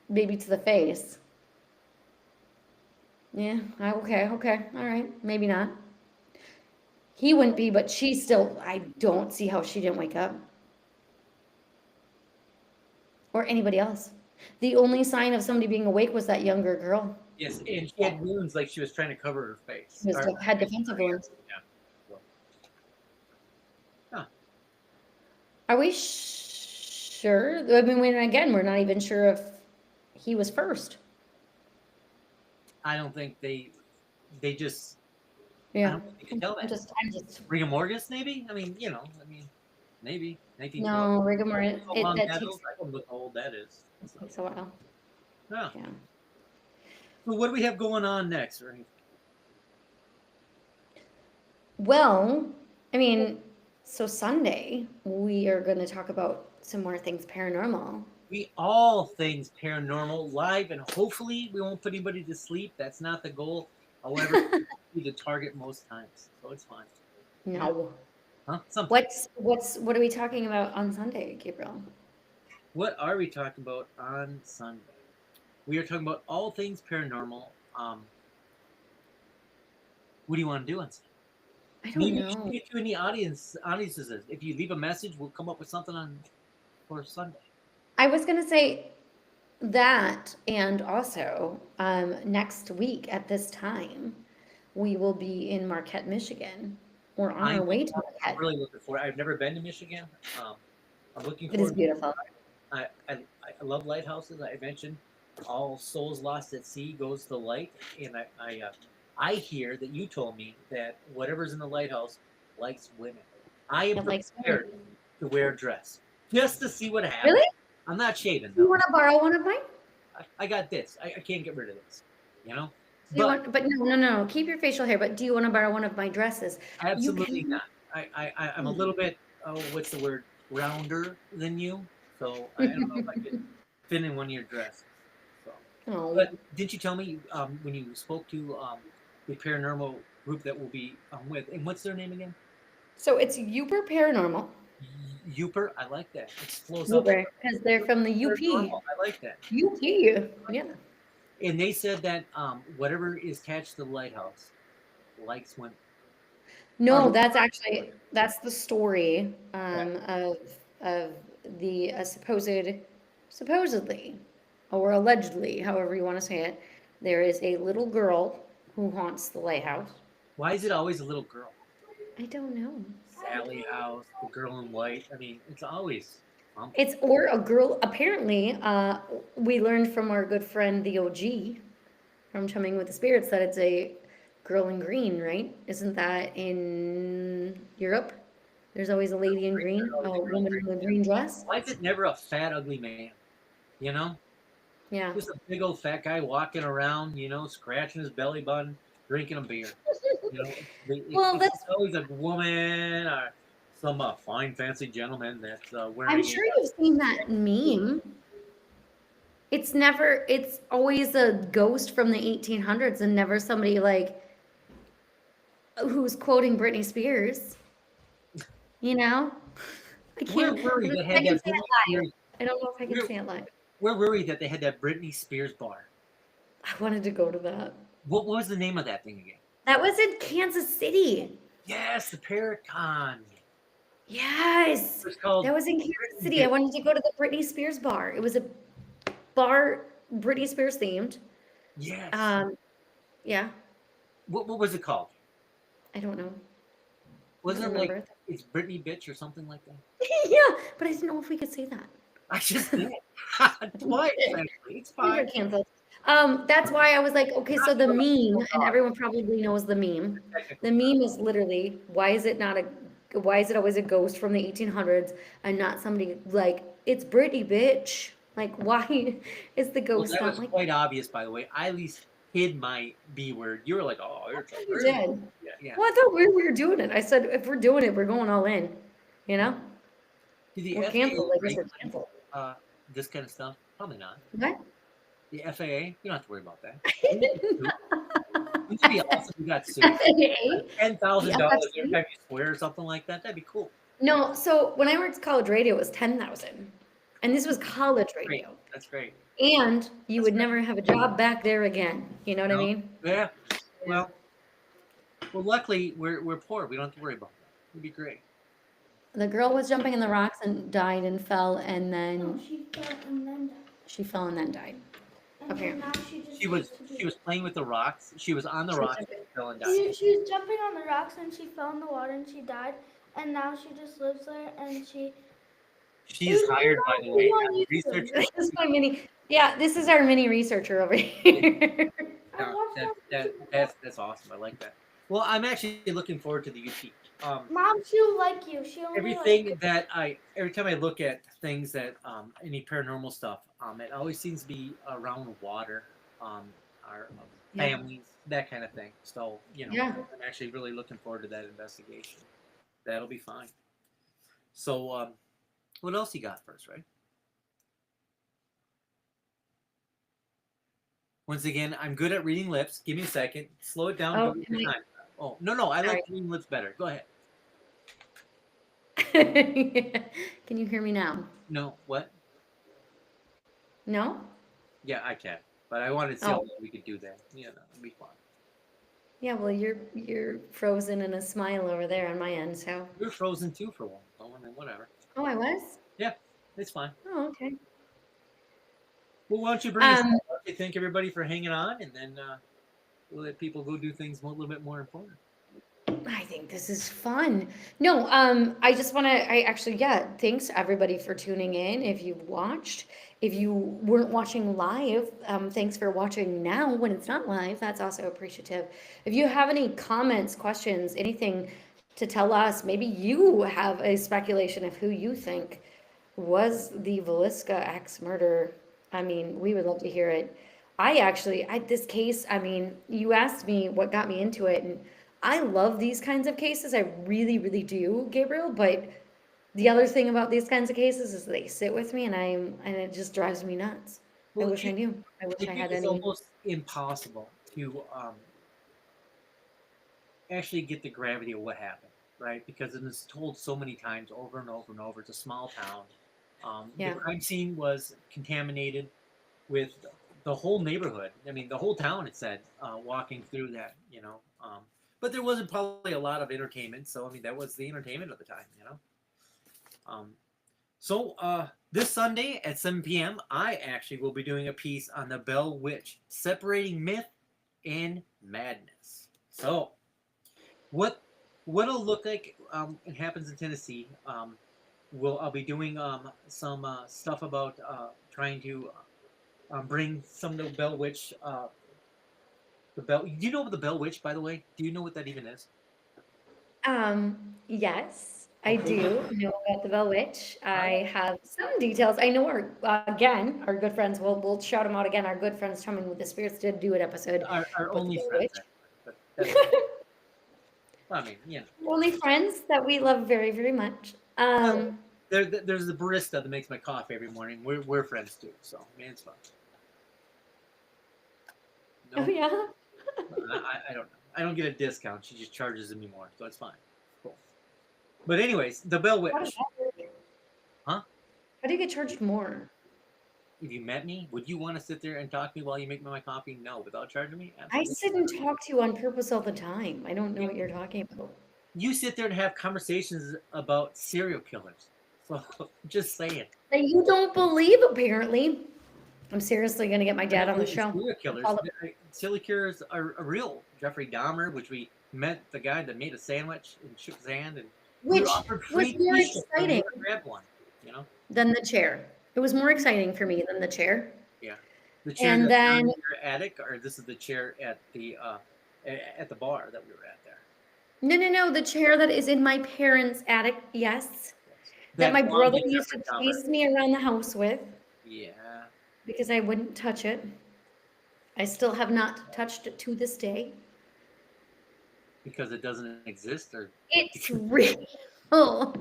maybe to the face. Yeah, okay, all right, maybe not. He wouldn't be, but she still, I don't see how she didn't wake up. Or anybody else. The only sign of somebody being awake was that younger girl. yes, and she had wounds like she was trying to cover her face. Who had defensive wounds. Yeah. So, huh. Are we sure? I mean, again, we're not even sure if he was first. I don't think they just. I Yeah. don't think they could tell I'm that. just. Rigor mortis, maybe. I mean, maybe 1912. No, rigor mortis. How long That that is? I don't know how old that is. So, takes a while. yeah. Yeah. So what do we have going on next? Right? Well, I mean, so Sunday we are going to talk about some more things paranormal. We all things paranormal live, and hopefully we won't put anybody to sleep. That's not the goal. However, be the target most times, so it's fine. No. Huh? Sometimes. What are we talking about on Sunday, Gabriel? What are we talking about on Sunday? We are talking about all things paranormal. What do you want to do on Sunday? I don't Maybe we know. should get you in the audiences. If you leave a message, we'll come up with something on for Sunday. I was going to say that, and also next week at this time, we will be in Marquette, Michigan. We're on our way to I'm Marquette. really looking forward. I've never been to Michigan. I'm looking It is forward. beautiful. I love lighthouses. I mentioned all souls lost at sea goes to the light, and I hear that you told me that whatever's in the lighthouse likes women. I am It likes prepared to wear a dress just to see what happens. Really? I'm not shaving Do you though. want to borrow one of mine? I got this. I can't get rid of this. You know. Do you But want, but no. Keep your facial hair. But do you want to borrow one of my dresses? absolutely can. not. I'm a little bit. Oh, what's the word? Rounder than you. So I don't know if I could fit in one of your dresses. So. Oh. But didn't you tell me when you spoke to the paranormal group that we'll be with, and what's their name again? So it's Uper Paranormal. Uper, I like that. It flows up. Uper, because they're from the UP. Paranormal, I like that. UP, yeah. And they said that whatever is attached to the lighthouse likes women. No, that's the story of the supposedly or allegedly, however you want to say it. There is a little girl who haunts the lighthouse. Why is it always a little girl? I don't know. Sally House, the girl in white. I mean, it's always. It's or a girl. Apparently, we learned from our good friend the OG from Chumming with the Spirits that it's a girl in green, right? Isn't that in Europe? There's always a lady in green, a woman in a green dress. Why is it never a fat, ugly man? You know? Yeah. Just a big old fat guy walking around, scratching his belly button, drinking a beer. Well, it's always a woman or some fine, fancy gentleman that's wearing. I'm sure you've seen that meme. It's always a ghost from the 1800s and never somebody like who's quoting Britney Spears. You know? I can't. We're worried that I had can that say it Britney live. Spears. I don't know if I can say it live. We're worried that they had that Britney Spears bar. I wanted to go to that. What was the name of that thing again? That was in Kansas City. Yes, the Paracon. Yes. That was in Kansas City. I wanted to go to the Britney Spears bar. It was a bar Britney Spears themed. Yes. Yeah. What was it called? I don't know. Wasn't it like it's Britney bitch or something like that? Yeah, but I didn't know if we could say that. I just did. Twice, actually. It's fine. Canceled. That's why I was like, okay, so the meme, and everyone probably knows the meme. The meme is literally, why is it always a ghost from the 1800s and not somebody like, it's Britney, bitch. Like, why is the ghost that not was like? quite obvious, by the way. I at least hid my B word. You were like, oh, you're You did. Yeah. Well, I thought we were doing it. I said, if we're doing it, we're going all in. You know? We're canceled. I guess we're canceled. This kind of stuff? Probably not. What? The FAA? You don't have to worry about that. It'd be awesome if you got sued. $10,000 every time you swear or something like that. That'd be cool. No, so when I worked at college radio, it was 10,000, and this was college radio. That's great. And you would never have a job back there again. You know what I mean? Yeah. Well, luckily we're poor. We don't have to worry about that. It'd be great. The girl was jumping in the rocks and died and fell, and then she fell and then died. Okay. She was playing with the rocks. She was on the rocks and fell and died. She was jumping on the rocks and she fell in the water and she died. And now she just lives there and she She is hired, by the way. Researcher. This is my mini. Yeah, this is our mini researcher over here. Yeah, that's awesome. I like that. Well, I'm actually looking forward to the UT. Mom, she'll like you. She'll Everything that every time I look at things that any paranormal stuff, it always seems to be around water, our Yeah. families, that kind of thing. So Yeah. I'm actually really looking forward to that investigation. That'll be fine. So what else you got first, right? Once again, I'm good at reading lips. Give me a second. Slow it down. Oh, Don't take your time. Oh, no. I like Sorry. reading lips better. Go ahead. Can you hear me now? No, what? No? Yeah, I can. But I wanted to see how long we could do that. It'd be fun. Yeah, well, you're frozen in a smile over there on my end, so. You're frozen too for one. So, whatever. Oh, I was? Yeah, it's fine. Oh, okay. Well, why don't you bring us up? Thank everybody for hanging on, and then we'll let people go do things a little bit more important. I think this is fun. No, I just want to, thanks everybody for tuning in. If you've watched, if you weren't watching live, thanks for watching now when it's not live. That's also appreciative. If you have any comments, questions, anything to tell us, maybe you have a speculation of who you think was the Velisca axe murder. I mean, we would love to hear it. This case, I mean, you asked me what got me into it, and I love these kinds of cases. I really, really do, Gabriel. But the other thing about these kinds of cases is they sit with me, and it just drives me nuts. Well, I wish I knew. I wish I had It's any. almost impossible to actually get the gravity of what happened, right? Because it is told so many times over and over and over. It's a small town. Yeah. The crime scene was contaminated with the whole neighborhood. I mean, the whole town, it said, walking through that, but there wasn't probably a lot of entertainment. So, I mean, that was the entertainment of the time, So this Sunday at 7 p.m., I actually will be doing a piece on the Bell Witch, separating myth and madness. So what it'll look like, it happens in Tennessee. I'll be doing some stuff about trying to bring some of the Bell Witch. Do you know the Bell Witch, by the way? Do you know what that even is? Yes, I do know about the Bell Witch. I have some details. I know our good friends. We'll shout them out again. Our good friends, Coming with the Spirits, did do an episode. Our about only the Bell friends. Witch. I mean, Only friends that we love very, very much. There's the barista that makes my coffee every morning. We're friends too, so man, it's fun. No, Oh yeah. I don't know. I don't get a discount. She just charges me more, so it's fine. Cool. But anyways, the Bell Witch. How does that work? Huh? How do you get charged more? If you met me, would you want to sit there and talk to me while you make my coffee? No, without charging me. I Absolutely. sit and talk to you on purpose all the time. I don't know what you're talking about. You sit there and have conversations about serial killers. So just saying. That you don't believe, apparently. I'm seriously going to get my dad on the show. Serial killers. Serial killers are real. Jeffrey Dahmer, which we met the guy that made a sandwich and shook his hand, and Which was more exciting grabbed one, than the chair. It was more exciting for me than the chair. Yeah, the chair And then in your attic, or this is the chair at the bar that we were at there. No. The chair that is in my parents' attic. Yes, that my brother used to chase me around the house with. Yeah. Because I wouldn't touch it. I still have not touched it to this day. Because it doesn't exist, or it's real. Okay.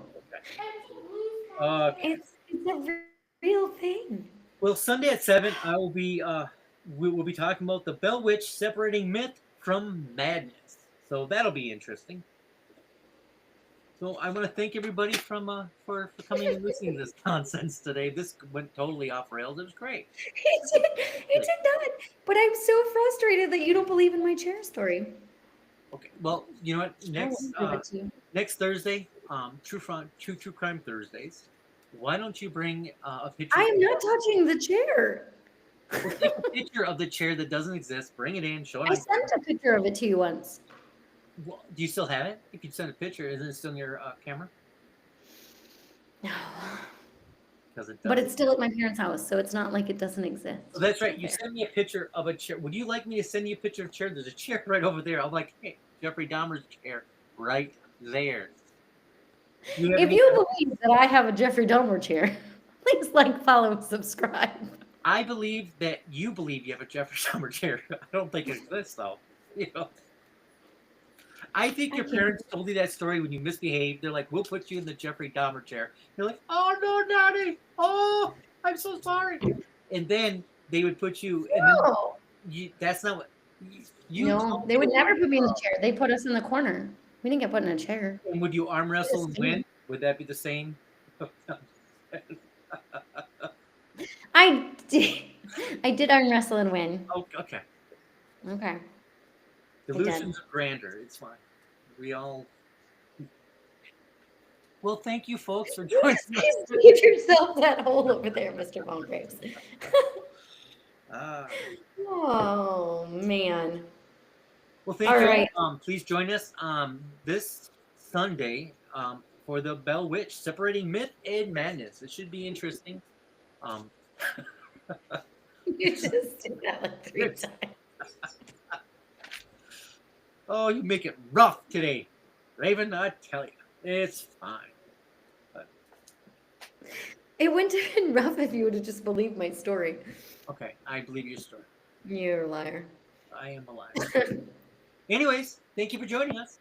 It's a real thing. Well, Sunday at 7, I will be we will be talking about the Bell Witch, separating myth from madness. So that'll be interesting. So I want to thank everybody for coming and listening to this nonsense today. This went totally off rails. It was great. It did not. But I'm so frustrated that you don't believe in my chair story. Okay. Well, you know what? Next Thursday, True Crime Thursdays. Why don't you bring a picture? I am not touching the chair. Well, take a picture of the chair that doesn't exist. Bring it in. Show it. I sent a picture of it to you once. Well, do you still have it? If you send a picture, isn't it still in your camera? No. because it But does. it's still at my parents' house, so it's not like it doesn't exist. Oh, that's right. It's You there. sent me a picture of a chair. Would you like me to send you a picture of a chair? There's a chair right over there. I'm like, hey, Jeffrey Dahmer's chair right there. You have If any- you believe that I have a Jeffrey Dahmer chair, please like, follow, and subscribe. I believe that you believe you have a Jeffrey Dahmer chair. I don't think it exists, though. You know, I think your I can't- parents told you that story when you misbehaved. They're like, "We'll put you in the Jeffrey Dahmer chair." You're like, "Oh no, Daddy! Oh, I'm so sorry." And then they would put you, and then No, that's not what you no, told they me. would never put me in the chair. They put us in the corner. We didn't get put in a chair. And would you arm wrestle and Yes, win? Would that be the same? I did. I did arm wrestle and win. Oh, okay. Okay. Delusions of grandeur. It's fine. We all. Well, thank you, folks, for joining us. Give yourself that hole over there, Mr. Von Graves. Ah. Oh man. Well, thank All you. right. Please join us this Sunday for the Bell Witch, separating myth and madness. It should be interesting. You just did that like 3 Yes. times. Oh, you make it rough today, Raven. I tell you, it's fine. It wouldn't have been rough if you would have just believed my story. Okay, I believe your story. You're a liar. I am alive. Anyways, thank you for joining us.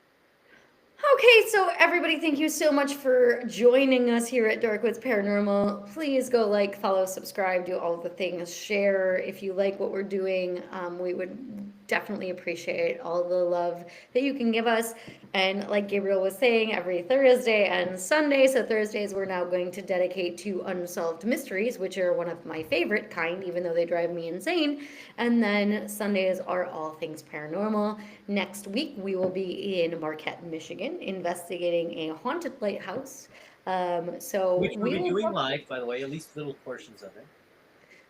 Okay, so everybody, thank you so much for joining us here at Darkwoods Paranormal. Please go like, follow, subscribe, do all the things, share if you like what we're doing. We would definitely appreciate all the love that you can give us. And like Gabriel was saying, every Thursday and Sunday, so Thursdays we're now going to dedicate to unsolved mysteries, which are one of my favorite kind, even though they drive me insane. And then Sundays are all things paranormal. Next week we will be in Marquette, Michigan, investigating a haunted lighthouse. So Which we'll be will doing live, by the way, at least little portions of it.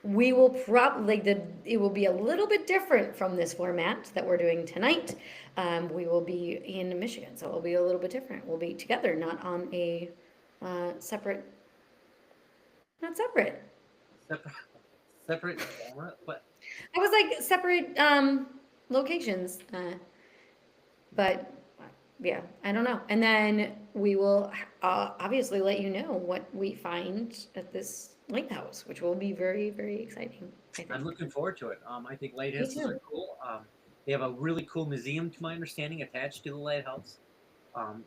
we will probably it will be a little bit different from this format that we're doing tonight. We will be in Michigan, so it'll be a little bit different. We'll be together, not on a separate, not separate. Separate camera, but I was like separate locations, but yeah, I don't know. And then we will obviously let you know what we find at this lighthouse, which will be very, very exciting. I think. I'm looking forward to it. I think lighthouses too. are cool. They have a really cool museum, to my understanding, attached to the lighthouse.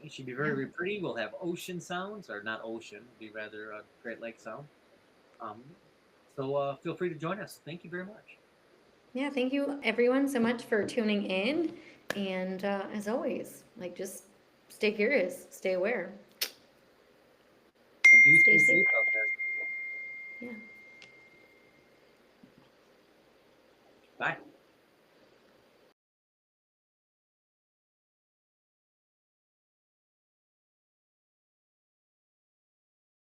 It should be very, very pretty. We'll have ocean sounds, or not ocean, be rather a Great Lake sound. So feel free to join us. Thank you very much. Yeah, thank you everyone so much for tuning in. And as always, like just stay curious, stay aware. And do Stay stay safe. safe out there. Yeah. Bye.